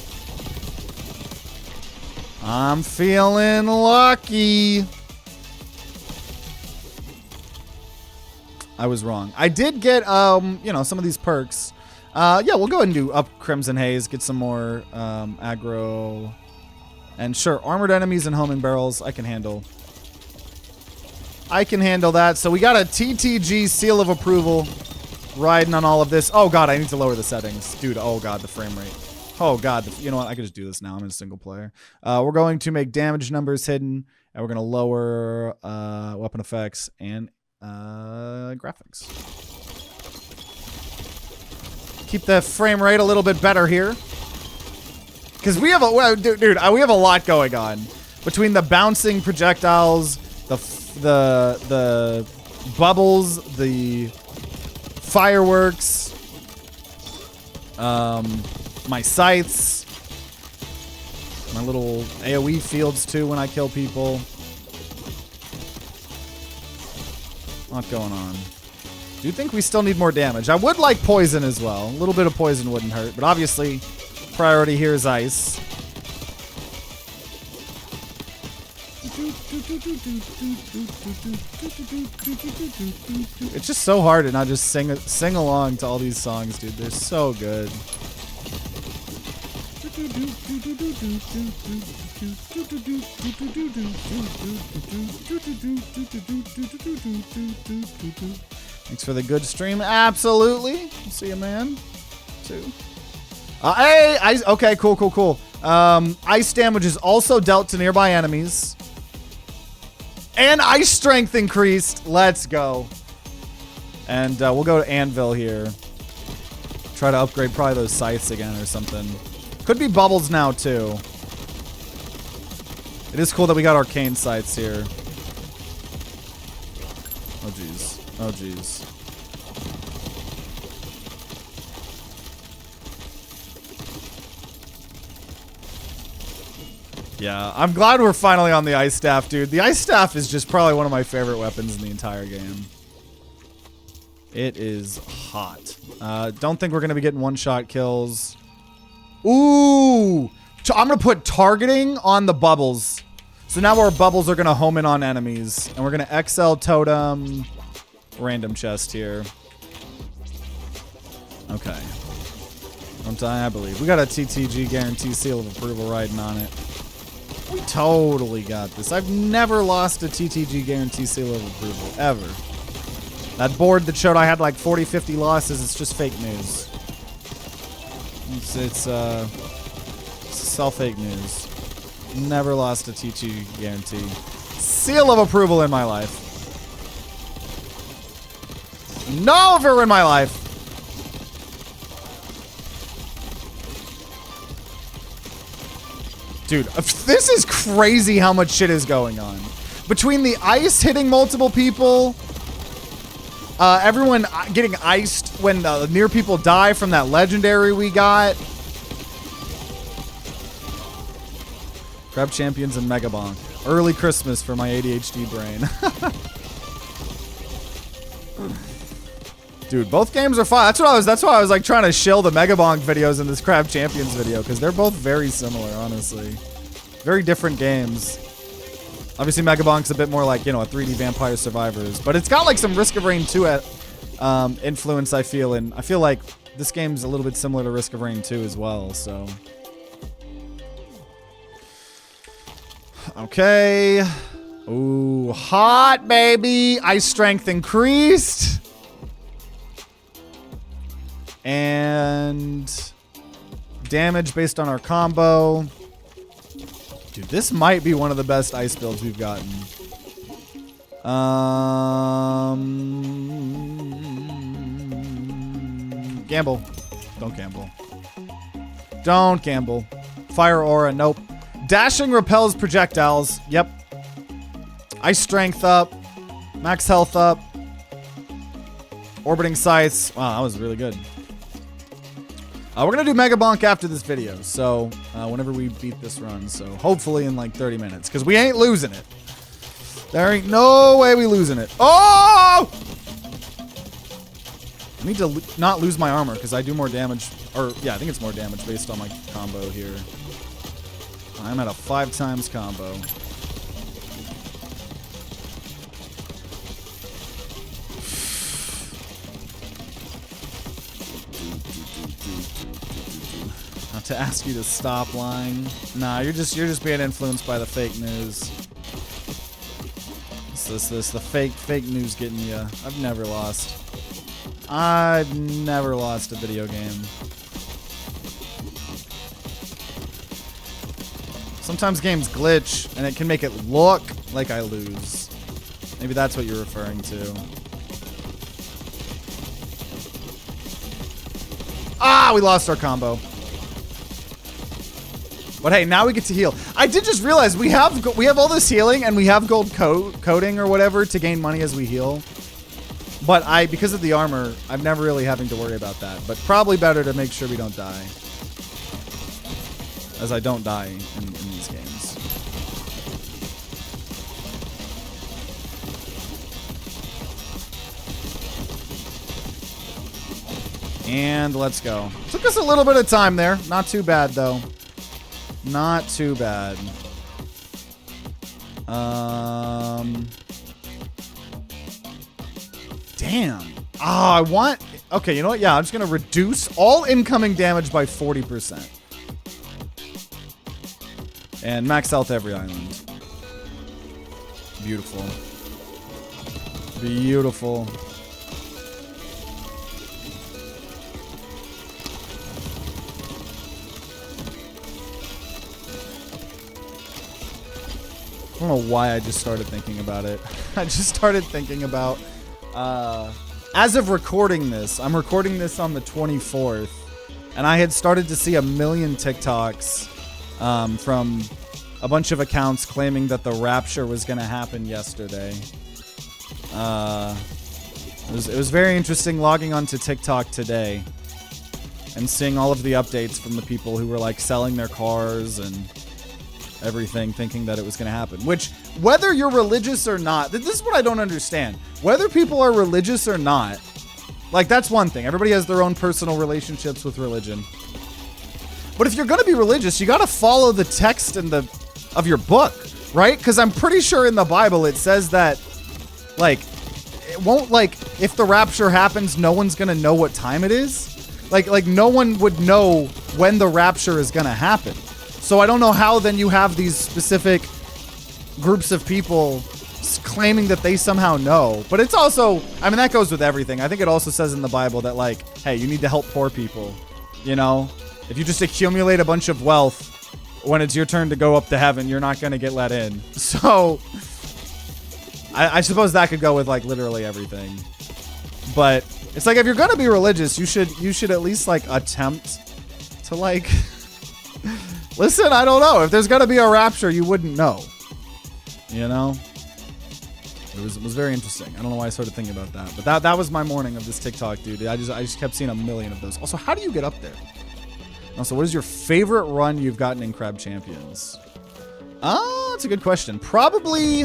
I'm feeling lucky. I was wrong. I did get, you know, some of these perks. Yeah, we'll go ahead and do up Crimson Haze, get some more aggro. And sure, armored enemies and homing barrels, I can handle. I can handle that. So we got a TTG seal of approval riding on all of this. Oh, God, I need to lower the settings. Dude, oh, God, the frame rate. Oh, God. You know what? I could just do this now. I'm in a single player. We're going to make damage numbers hidden, and we're going to lower weapon effects and graphics. Keep the frame rate a little bit better here. Because we have a, well, dude, we have a lot going on. Between the bouncing projectiles, the bubbles, the fireworks, my scythes, my little AoE fields too when I kill people. A lot going on. Do you think we still need more damage? I would like poison as well. A little bit of poison wouldn't hurt, but obviously priority here is ice. It's just so hard to not just sing along to all these songs, dude. They're so good. Thanks for the good stream. Absolutely. See you, man. Too. Hey, ice. Okay, cool. Ice damage is also dealt to nearby enemies. And ice strength increased. Let's go. And we'll go to Anvil here. Try to upgrade probably those scythes again or something. Could be bubbles now, too. It is cool that we got arcane scythes here. Oh, jeez. Oh, jeez. Yeah, I'm glad we're finally on the ice staff, dude. The ice staff is just probably one of my favorite weapons in the entire game. It is hot. Don't think we're going to be getting one-shot kills. Ooh! I'm going to put targeting on the bubbles. So now our bubbles are going to home in on enemies. And we're going to XL totem random chest here. Okay. I believe. We got a TTG guarantee seal of approval riding on it. We totally got this. I've never lost a TTG guarantee seal of approval, ever. That board that showed I had like 40, 50 losses, it's just fake news. It's all fake news. Never lost a TTG guarantee seal of approval in my life. Never in my life. Dude, this is crazy how much shit is going on. Between the ice hitting multiple people, Everyone getting iced when near people die from that legendary we got. Crab Champions and Mega Bonk. Early Christmas for my ADHD brain. Dude, both games are fun. That's why I was like trying to shill the Mega Bonk videos in this Crab Champions video, because they're both very similar, honestly. Very different games. Obviously, Mega Bonk's a bit more like, you know, a 3D Vampire Survivors, but it's got like some Risk of Rain 2 influence, I feel, and I feel like this game's a little bit similar to Risk of Rain 2 as well, so. Okay. Ooh, hot, baby. Ice strength increased. And damage based on our combo. Dude, this might be one of the best ice builds we've gotten. Gamble. Don't gamble. Don't gamble. Fire aura, nope. Dashing repels projectiles. Yep. Ice strength up. Max health up. Orbiting sights. Wow, that was really good. We're going to do Mega Bonk after this video, so whenever we beat this run, so hopefully in like 30 minutes, because we ain't losing it. There ain't no way we losing it. Oh! I need to not lose my armor, because I do more damage, or yeah, I think it's more damage based on my combo here. I'm at a 5 times combo. Not to ask you to stop lying. Nah, you're just being influenced by the fake news. This the fake news getting you. I've never lost a video game. Sometimes games glitch and it can make it look like I lose. Maybe that's what you're referring to. Ah, we lost our combo. But hey, now we get to heal. I did just realize we have all this healing and we have gold coating or whatever to gain money as we heal. But because of the armor, I'm never really having to worry about that. But probably better to make sure we don't die, as I don't die in these games. And let's go. Took us a little bit of time there. Not too bad though. Not too bad. Damn. Ah, I want... Okay, you know what? Yeah, I'm just going to reduce all incoming damage by 40%. And max health every island. Beautiful. Beautiful. I don't know why I just started thinking about it. I just started thinking about, as of recording this, I'm recording this on the 24th, and I had started to see a million TikToks from a bunch of accounts claiming that the rapture was going to happen yesterday. It was very interesting logging onto TikTok today and seeing all of the updates from the people who were like selling their cars and everything, thinking that it was going to happen. Which, whether you're religious or not, this is what I don't understand. Whether people are religious or not, like, that's one thing. Everybody has their own personal relationships with religion. But if you're going to be religious, you got to follow the text of your book, right? Because I'm pretty sure in the Bible it says that, like, it won't, like, if the rapture happens, no one's going to know what time it is. Like no one would know when the rapture is going to happen. So I don't know how then you have these specific groups of people claiming that they somehow know. But it's also, I mean, that goes with everything. I think it also says in the Bible that, like, hey, you need to help poor people. You know, if you just accumulate a bunch of wealth, when it's your turn to go up to heaven, you're not going to get let in. So I suppose that could go with, like, literally everything. But it's like, if you're going to be religious, you should at least, like, attempt to, like... Listen, I don't know. If there's going to be a rapture, you wouldn't know. You know? It was very interesting. I don't know why I started thinking about that. But that was my morning of this TikTok, dude. I just kept seeing a million of those. Also, how do you get up there? Also, what is your favorite run you've gotten in Crab Champions? Oh, that's a good question. Probably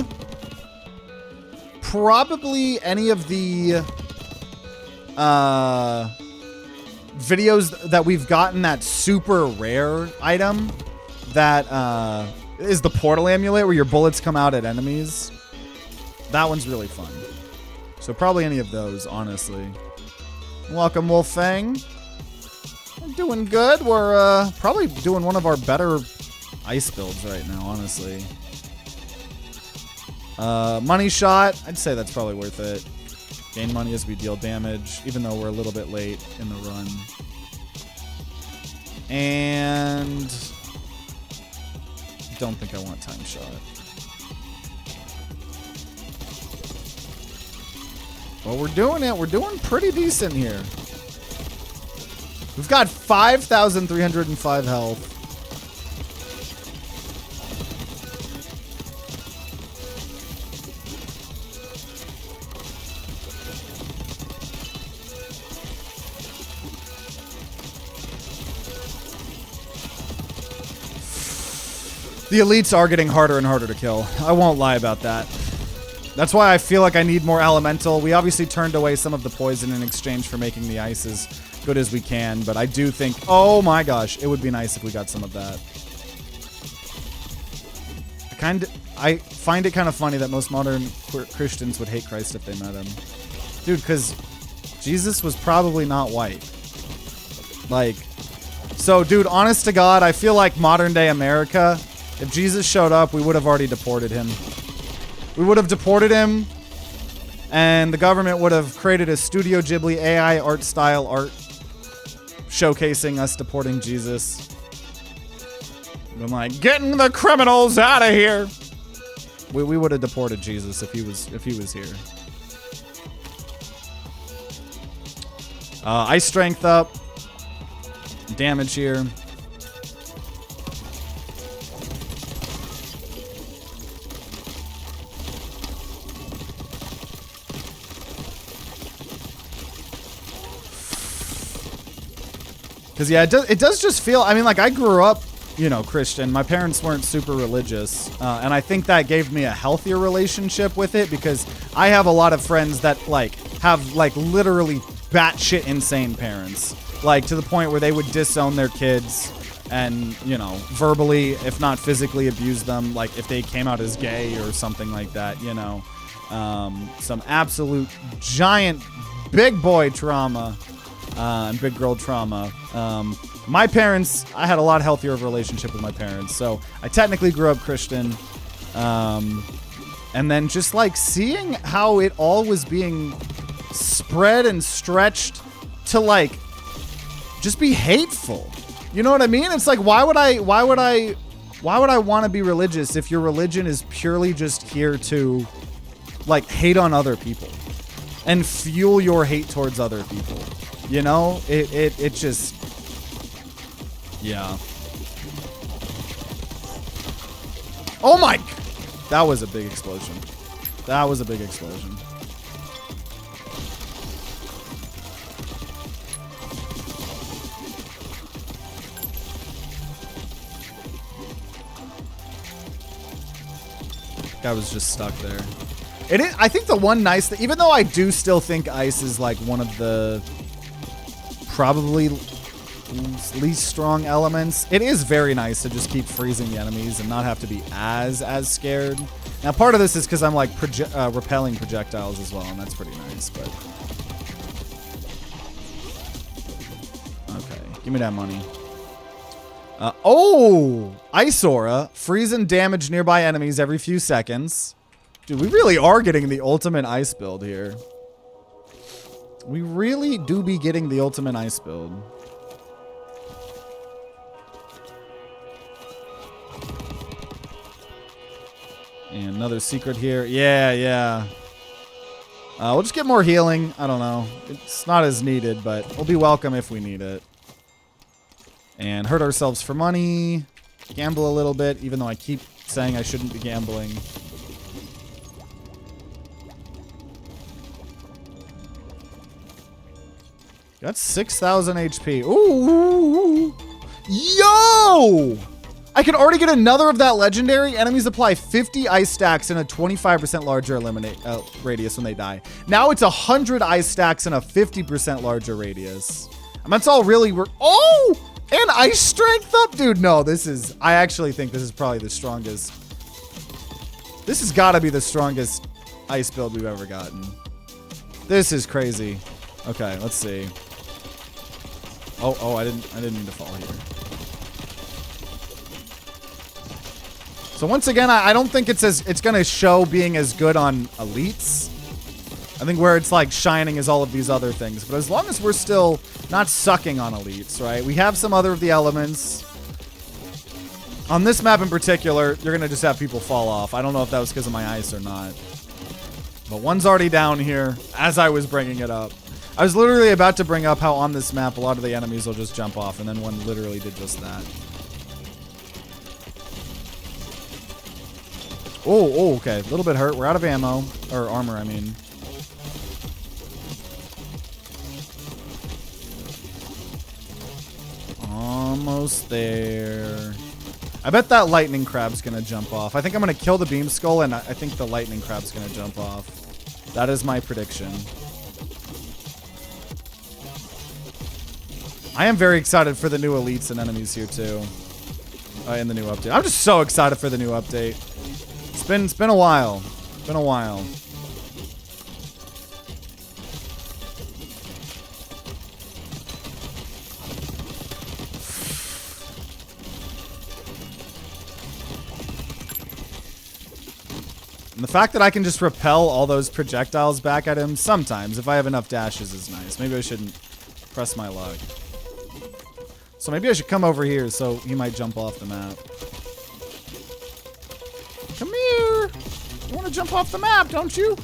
any of the videos that we've gotten that super rare item that is the portal amulet where your bullets come out at enemies. That one's really fun. So probably any of those, honestly. Welcome, Wolfang. We're doing good. We're probably doing one of our better ice builds right now, honestly. Money shot. I'd say that's probably worth it. Gain money as we deal damage, even though we're a little bit late in the run. And don't think I want time shot. Well, we're doing it. We're doing pretty decent here. We've got 5,305 health. The elites are getting harder and harder to kill. I won't lie about that. That's why I feel like I need more elemental. We obviously turned away some of the poison in exchange for making the ice as good as we can, but I do think, oh my gosh, it would be nice if we got some of that. I find it kind of funny that most modern Christians would hate Christ if they met him. Dude, because Jesus was probably not white. Like, so dude, honest to God, I feel like modern day America, if Jesus showed up, we would have already deported him. We would have deported him, and the government would have created a Studio Ghibli AI art style art showcasing us deporting Jesus. I'm like, getting the criminals out of here. We would have deported Jesus if he was here. Ice strength up. Damage here. Because, yeah, it does just feel... I mean, like, I grew up, you know, Christian. My parents weren't super religious. And I think that gave me a healthier relationship with it because I have a lot of friends that, like, have, like, literally batshit insane parents. Like, to the point where they would disown their kids and, you know, verbally, if not physically, abuse them. Like, if they came out as gay or something like that, you know. Some absolute giant big boy trauma. And big girl trauma. My parents, I had a lot healthier of a relationship with my parents, so I technically grew up Christian. And then just like seeing how it all was being spread and stretched to like just be hateful. You know what I mean? It's like, why would I want to be religious if your religion is purely just here to like hate on other people and fuel your hate towards other people? You know, it just, yeah. Oh my, that was a big explosion. That was a big explosion. Guy was just stuck there. I think the one nice thing, even though I do still think ice is like one of the probably least strong elements, it is very nice to just keep freezing the enemies and not have to be as scared. Now, part of this is because I'm like repelling projectiles as well, and that's pretty nice, but... Okay, give me that money. Oh! Ice Aura. Freeze and damage nearby enemies every few seconds. Dude, we really are getting the ultimate ice build here. We really do be getting the ultimate ice build. And another secret here. Yeah. We'll just get more healing. I don't know. It's not as needed, but we'll be welcome if we need it. And hurt ourselves for money. Gamble a little bit, even though I keep saying I shouldn't be gambling. Got 6,000 HP. Ooh. Yo! I can already get another of that legendary. Enemies apply 50 ice stacks and a 25% larger radius when they die. Now it's 100 ice stacks and a 50% larger radius. And that's all really oh! And ice strength up? Dude, no, I actually think this is probably the strongest. This has got to be the strongest ice build we've ever gotten. This is crazy. Okay, let's see. Oh, I didn't mean to fall here. So once again, I don't think it's gonna show being as good on elites. I think where it's like shining is all of these other things. But as long as we're still not sucking on elites, right? We have some other of the elements. On this map in particular, you're gonna just have people fall off. I don't know if that was because of my ice or not. But one's already down here as I was bringing it up. I was literally about to bring up how on this map, a lot of the enemies will just jump off, and then one literally did just that. Oh, okay. A little bit hurt. We're out of ammo. Or armor, I mean. Almost there. I bet that lightning crab's gonna jump off. I think I'm gonna kill the beam skull, and I think the lightning crab's gonna jump off. That is my prediction. I am very excited for the new elites and enemies here too. In the new update. I'm just so excited for the new update. It's been a while. It's been a while. And the fact that I can just repel all those projectiles back at him sometimes, if I have enough dashes, is nice. Maybe I shouldn't press my luck. So maybe I should come over here so he might jump off the map. Come here! You want to jump off the map, don't you?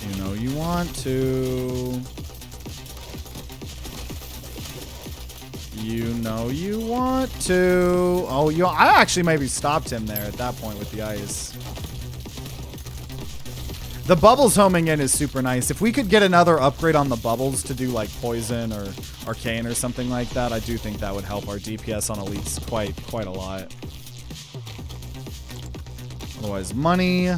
You know you want to. You know you want to. Oh, I actually maybe stopped him there at that point with the ice. The bubbles homing in is super nice. If we could get another upgrade on the bubbles to do like poison or arcane or something like that, I do think that would help our DPS on elites quite a lot. Otherwise, money.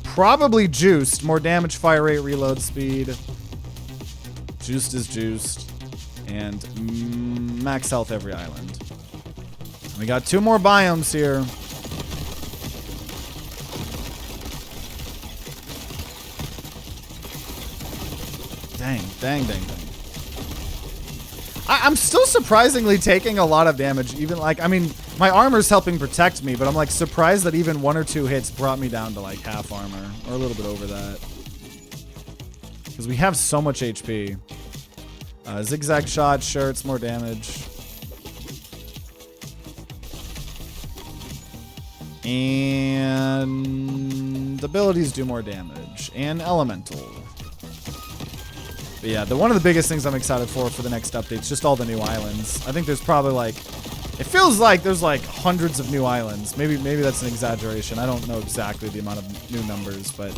Probably juiced. More damage, fire rate, reload speed. Juiced is juiced. And max health every island. We got 2 more biomes here. Dang. I'm still surprisingly taking a lot of damage. Even like, I mean, my armor's helping protect me, but I'm like surprised that even 1 or 2 hits brought me down to like half armor or a little bit over that. Because we have so much HP. Zigzag shot, sure, it's more damage. And abilities do more damage. And elemental. But yeah, one of the biggest things I'm excited for the next update is just all the new islands. I think there's probably like, it feels like there's like hundreds of new islands. Maybe that's an exaggeration. I don't know exactly the amount of new numbers, but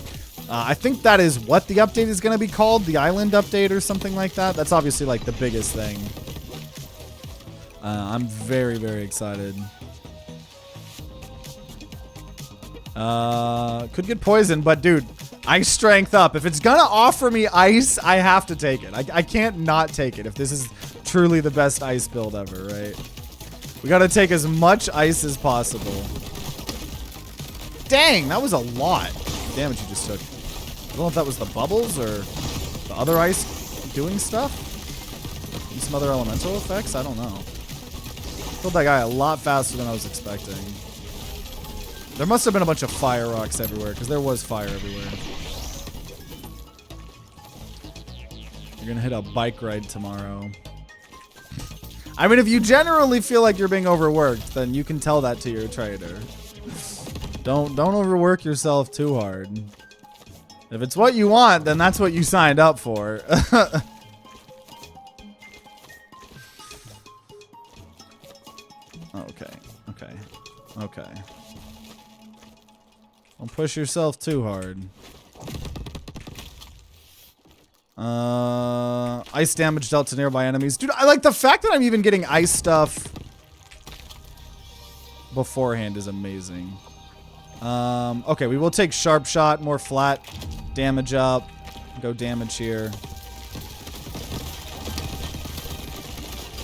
I think that is what the update is going to be called, the island update or something like that. That's obviously like the biggest thing. I'm very, very excited. Could get poisoned, but dude, ice strength up. If it's gonna offer me ice, I have to take it. I can't not take it if this is truly the best ice build ever, right? We gotta take as much ice as possible. Dang, that was a lot of damage you just took. I don't know if that was the bubbles or the other ice doing stuff. Maybe some other elemental effects, I don't know. Killed that guy a lot faster than I was expecting. There must have been a bunch of fire rocks everywhere, because there was fire everywhere. You're gonna hit a bike ride tomorrow. I mean, if you generally feel like you're being overworked, then you can tell that to your trader. Don't overwork yourself too hard. If it's what you want, then that's what you signed up for. Okay. Don't push yourself too hard. Ice damage dealt to nearby enemies. Dude, I like the fact that I'm even getting ice stuff beforehand is amazing. Okay, we will take sharp shot, more flat damage up. Go damage here.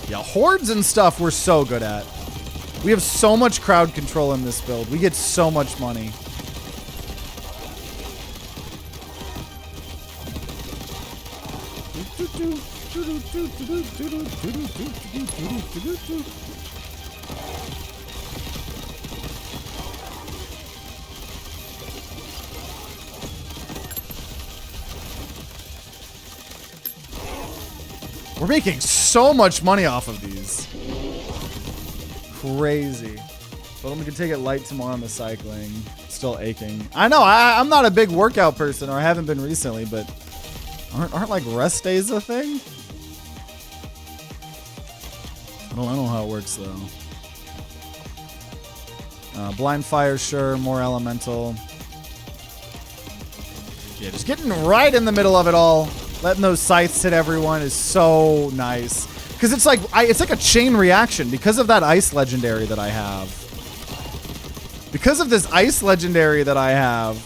Yeah, hordes and stuff we're so good at. We have so much crowd control in this build. We get so much money. We're making so much money off of these. Crazy. But we can take it light tomorrow on the cycling. Still aching. I know, I'm not a big workout person, or I haven't been recently, but aren't like rest days a thing? I don't know how it works though. Blind fire, sure. More elemental. Yeah, just getting right in the middle of it all. Letting those scythes hit everyone is so nice. Because it's like a chain reaction because of that ice legendary that I have. Because of this ice legendary that I have,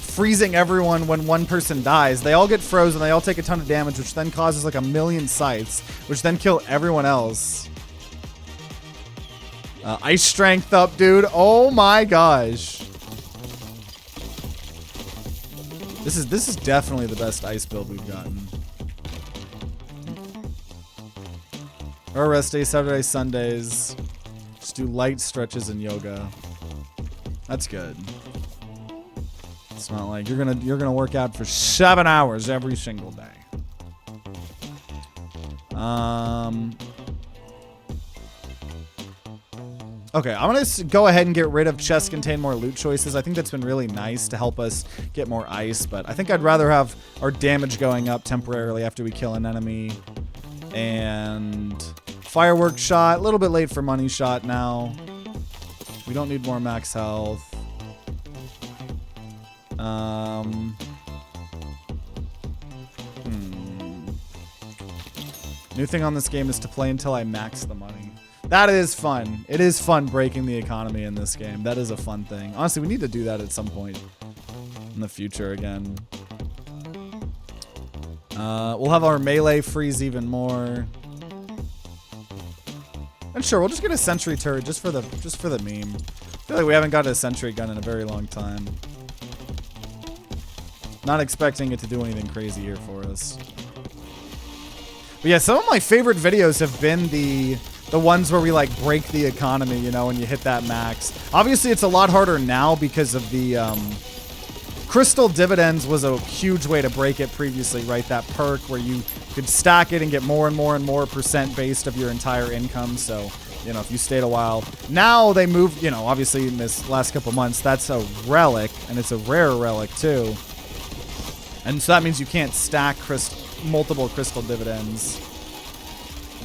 freezing everyone when one person dies, they all get frozen, they all take a ton of damage, which then causes like 1,000,000 scythes, which then kill everyone else. Ice strength up, dude. Oh my gosh. This is definitely the best ice build we've gotten. Or rest day, Saturday, Sundays. Just do light stretches and yoga. That's good. It's not like you're gonna work out for 7 hours every single day. Okay, I'm gonna go ahead and get rid of chests contain more loot choices. I think that's been really nice to help us get more ice, but I think I'd rather have our damage going up temporarily after we kill an enemy. And firework shot, a little bit late for money shot now. We don't need more max health. New thing on this game is to play until I max the money. That is fun. It is fun breaking the economy in this game. That is a fun thing. Honestly, we need to do that at some point in the future again. We'll have our melee freeze even more. And sure, we'll just get a sentry turret just for the meme. I feel like we haven't got a sentry gun in a very long time. Not expecting it to do anything crazy here for us. But yeah, some of my favorite videos have been the ones where we like break the economy, you know, when you hit that max. Obviously, it's a lot harder now because of the crystal dividends was a huge way to break it previously, right? That perk where you could stack it and get more and more and more percent based of your entire income. So, you know, if you stayed a while. Now they moved, you know, obviously in this last couple months, that's a relic, and it's a rare relic too. And so that means you can't stack multiple crystal dividends.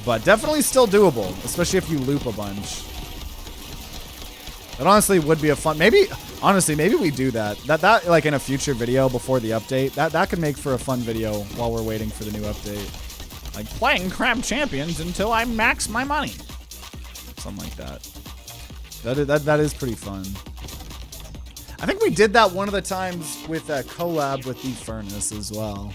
But definitely still doable, especially if you loop a bunch. It honestly would be a fun, honestly, maybe we do that. That like in a future video before the update, that could make for a fun video while we're waiting for the new update. Like playing Crab Champions until I max my money. Something like that. That is pretty fun. I think we did that one of the times with a collab with the Furnace as well.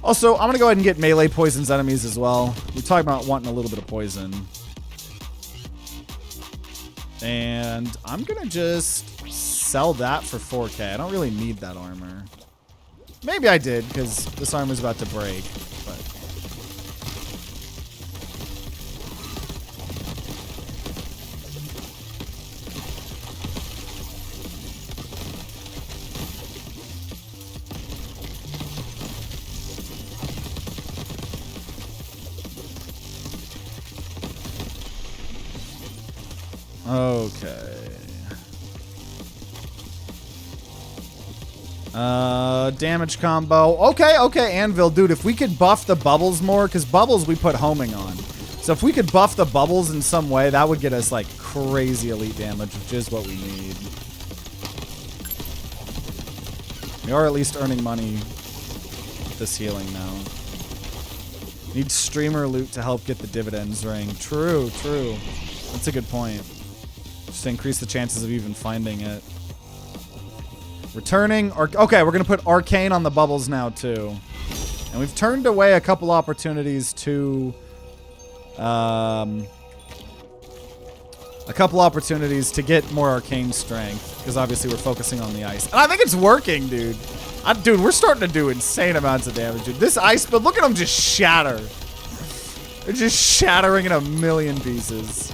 Also, I'm going to go ahead and get melee poisons enemies as well. We're talking about wanting a little bit of poison. And I'm going to just sell that for 4K. I don't really need that armor. Maybe I did, because this armor's about to break. But okay. Damage combo. Okay, Anvil. Dude, if we could buff the bubbles more, because bubbles we put homing on. So if we could buff the bubbles in some way, that would get us, like, crazy elite damage, which is what we need. We are at least earning money with this healing now. Need streamer loot to help get the dividends ring. True, true. That's a good point. Just to increase the chances of even finding it. Returning. Okay, we're going to put Arcane on the bubbles now, too. And we've turned away a couple opportunities to... get more Arcane strength. Because obviously we're focusing on the ice. And I think it's working, dude. Dude, we're starting to do insane amounts of damage, dude. This ice build, look at them just shatter. They're just shattering in a million pieces.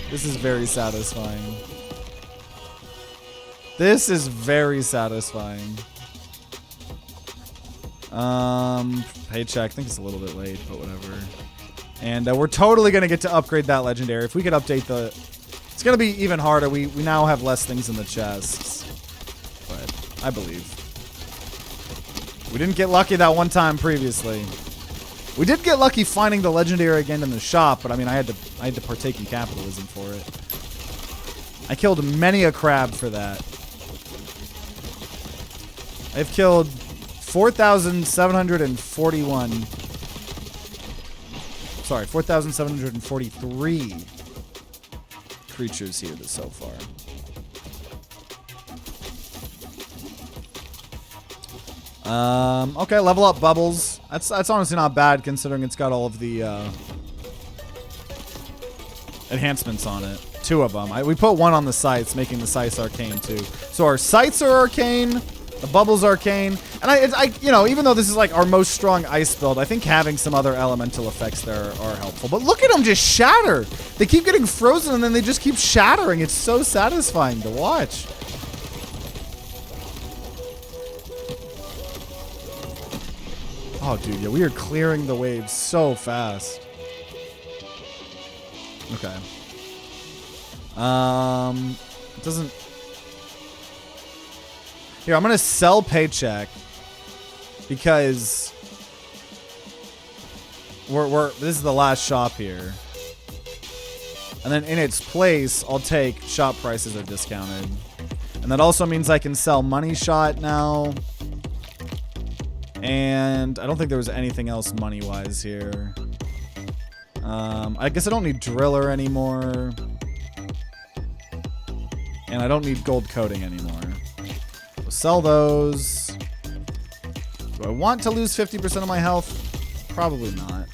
This is very satisfying. This is very satisfying. Paycheck, I think it's a little bit late, but whatever. And we're totally going to get to upgrade that legendary. If we could update the... It's going to be even harder. We now have less things in the chests. But I believe. We didn't get lucky that one time previously. We did get lucky finding the legendary again in the shop, but I mean, I had to partake in capitalism for it. I killed many a crab for that. I've killed 4,741. Sorry, 4,743 creatures here so far. Okay, level up Bubbles. That's honestly not bad considering it's got all of the enhancements on it. 2 of them. We put 1 on the sights, making the sights arcane too. So our sights are arcane, the Bubbles arcane, and you know, even though this is like our most strong ice build, I think having some other elemental effects there are helpful. But look at them just shatter. They keep getting frozen and then they just keep shattering. It's so satisfying to watch. Oh, dude, yeah, we are clearing the waves so fast. Okay. It doesn't... Here, I'm gonna sell Paycheck because this is the last shop here. And then in its place, I'll take shop prices are discounted. And that also means I can sell Money Shot now. And I don't think there was anything else money-wise here. I guess I don't need Driller anymore. And I don't need Gold Coating anymore. So sell those. Do I want to lose 50% of my health? Probably not.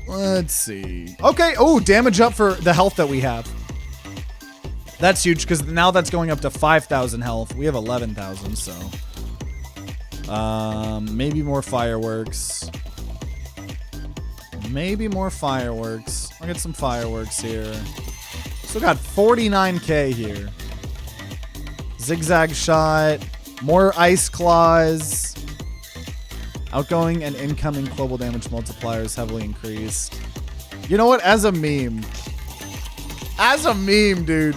Let's see. Okay. Oh, damage up for the health that we have. That's huge because now that's going up to 5,000 health. We have 11,000, so. Maybe more fireworks. Maybe more fireworks. I'll get some fireworks here. Still got 49k here. Zigzag shot. More ice claws. Outgoing and incoming global damage multipliers heavily increased. You know what? As a meme. As a meme, dude.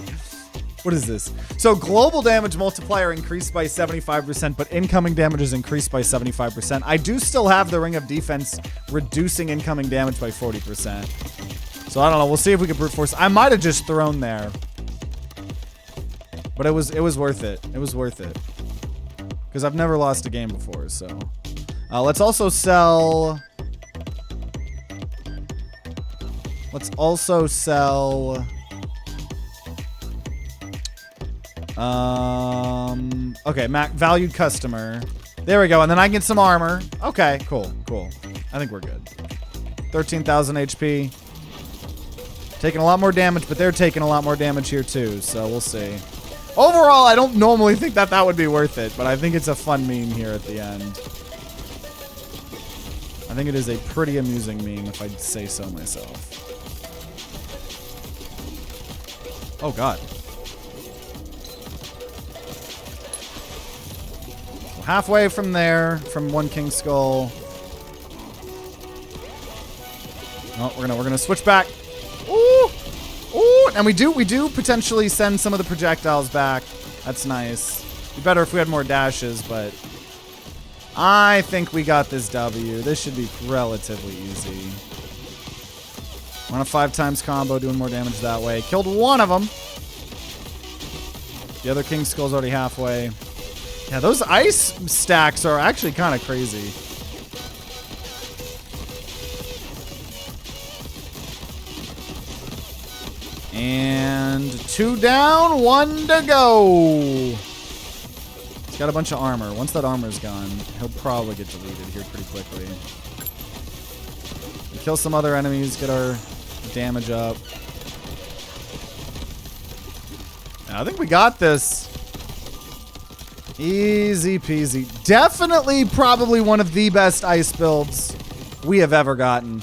What is this? So global damage multiplier increased by 75%, but incoming damage is increased by 75%. I do still have the Ring of Defense reducing incoming damage by 40%. So I don't know. We'll see if we can brute force. I might have just thrown there. But it was worth it. It was worth it. Because I've never lost a game before, so. Let's also sell... Let's also sell... Okay, valued customer. There we go, and then I can get some armor. Okay, cool, cool. I think we're good. 13,000 HP. Taking a lot more damage, but they're taking a lot more damage here too, so we'll see. Overall, I don't normally think that would be worth it, but I think it's a fun meme here at the end. I think it is a pretty amusing meme, if I'd say so myself. Oh, God. Halfway from there, from one King Skull. Oh, we're gonna switch back. Ooh, ooh, and we do potentially send some of the projectiles back. That's nice. It'd be better if we had more dashes, but I think we got this W. This should be relatively easy. We're on a 5 times combo, doing more damage that way. Killed one of them. The other King Skull's already halfway. Yeah, those ice stacks are actually kind of crazy. And 2 down, 1 to go. He's got a bunch of armor. Once that armor's gone, he'll probably get deleted here pretty quickly. We kill some other enemies, get our damage up. I think we got this. Easy peasy. Definitely probably one of the best ice builds we have ever gotten.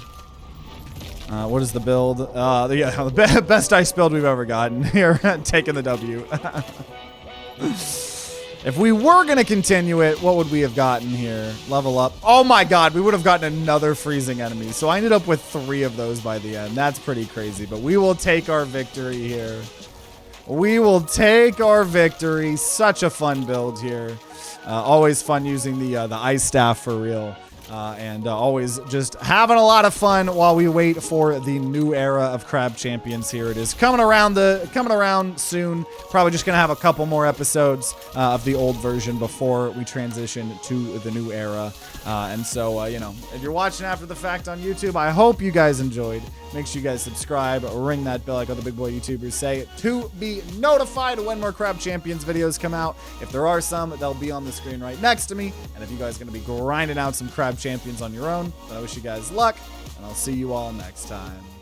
What is the build? The best ice build we've ever gotten. Here, taking the W. If we were going to continue it, what would we have gotten here? Level up. Oh my god, we would have gotten another freezing enemy. So I ended up with 3 of those by the end. That's pretty crazy, but we will take our victory here. We will take our victory. Such a fun build here. Always fun using the ice staff for real. And always just having a lot of fun while we wait for the new era of Crab Champions. Here it is coming around soon. Probably just gonna have a couple more episodes of the old version before we transition to the new era. And so you know, if you're watching after the fact on YouTube, I hope you guys enjoyed. Make sure you guys subscribe, ring that bell like all the big boy YouTubers say to be notified when more Crab Champions videos come out. If there are some, they'll be on the screen right next to me. And if you guys are going to be grinding out some Crab Champions on your own, then I wish you guys luck, and I'll see you all next time.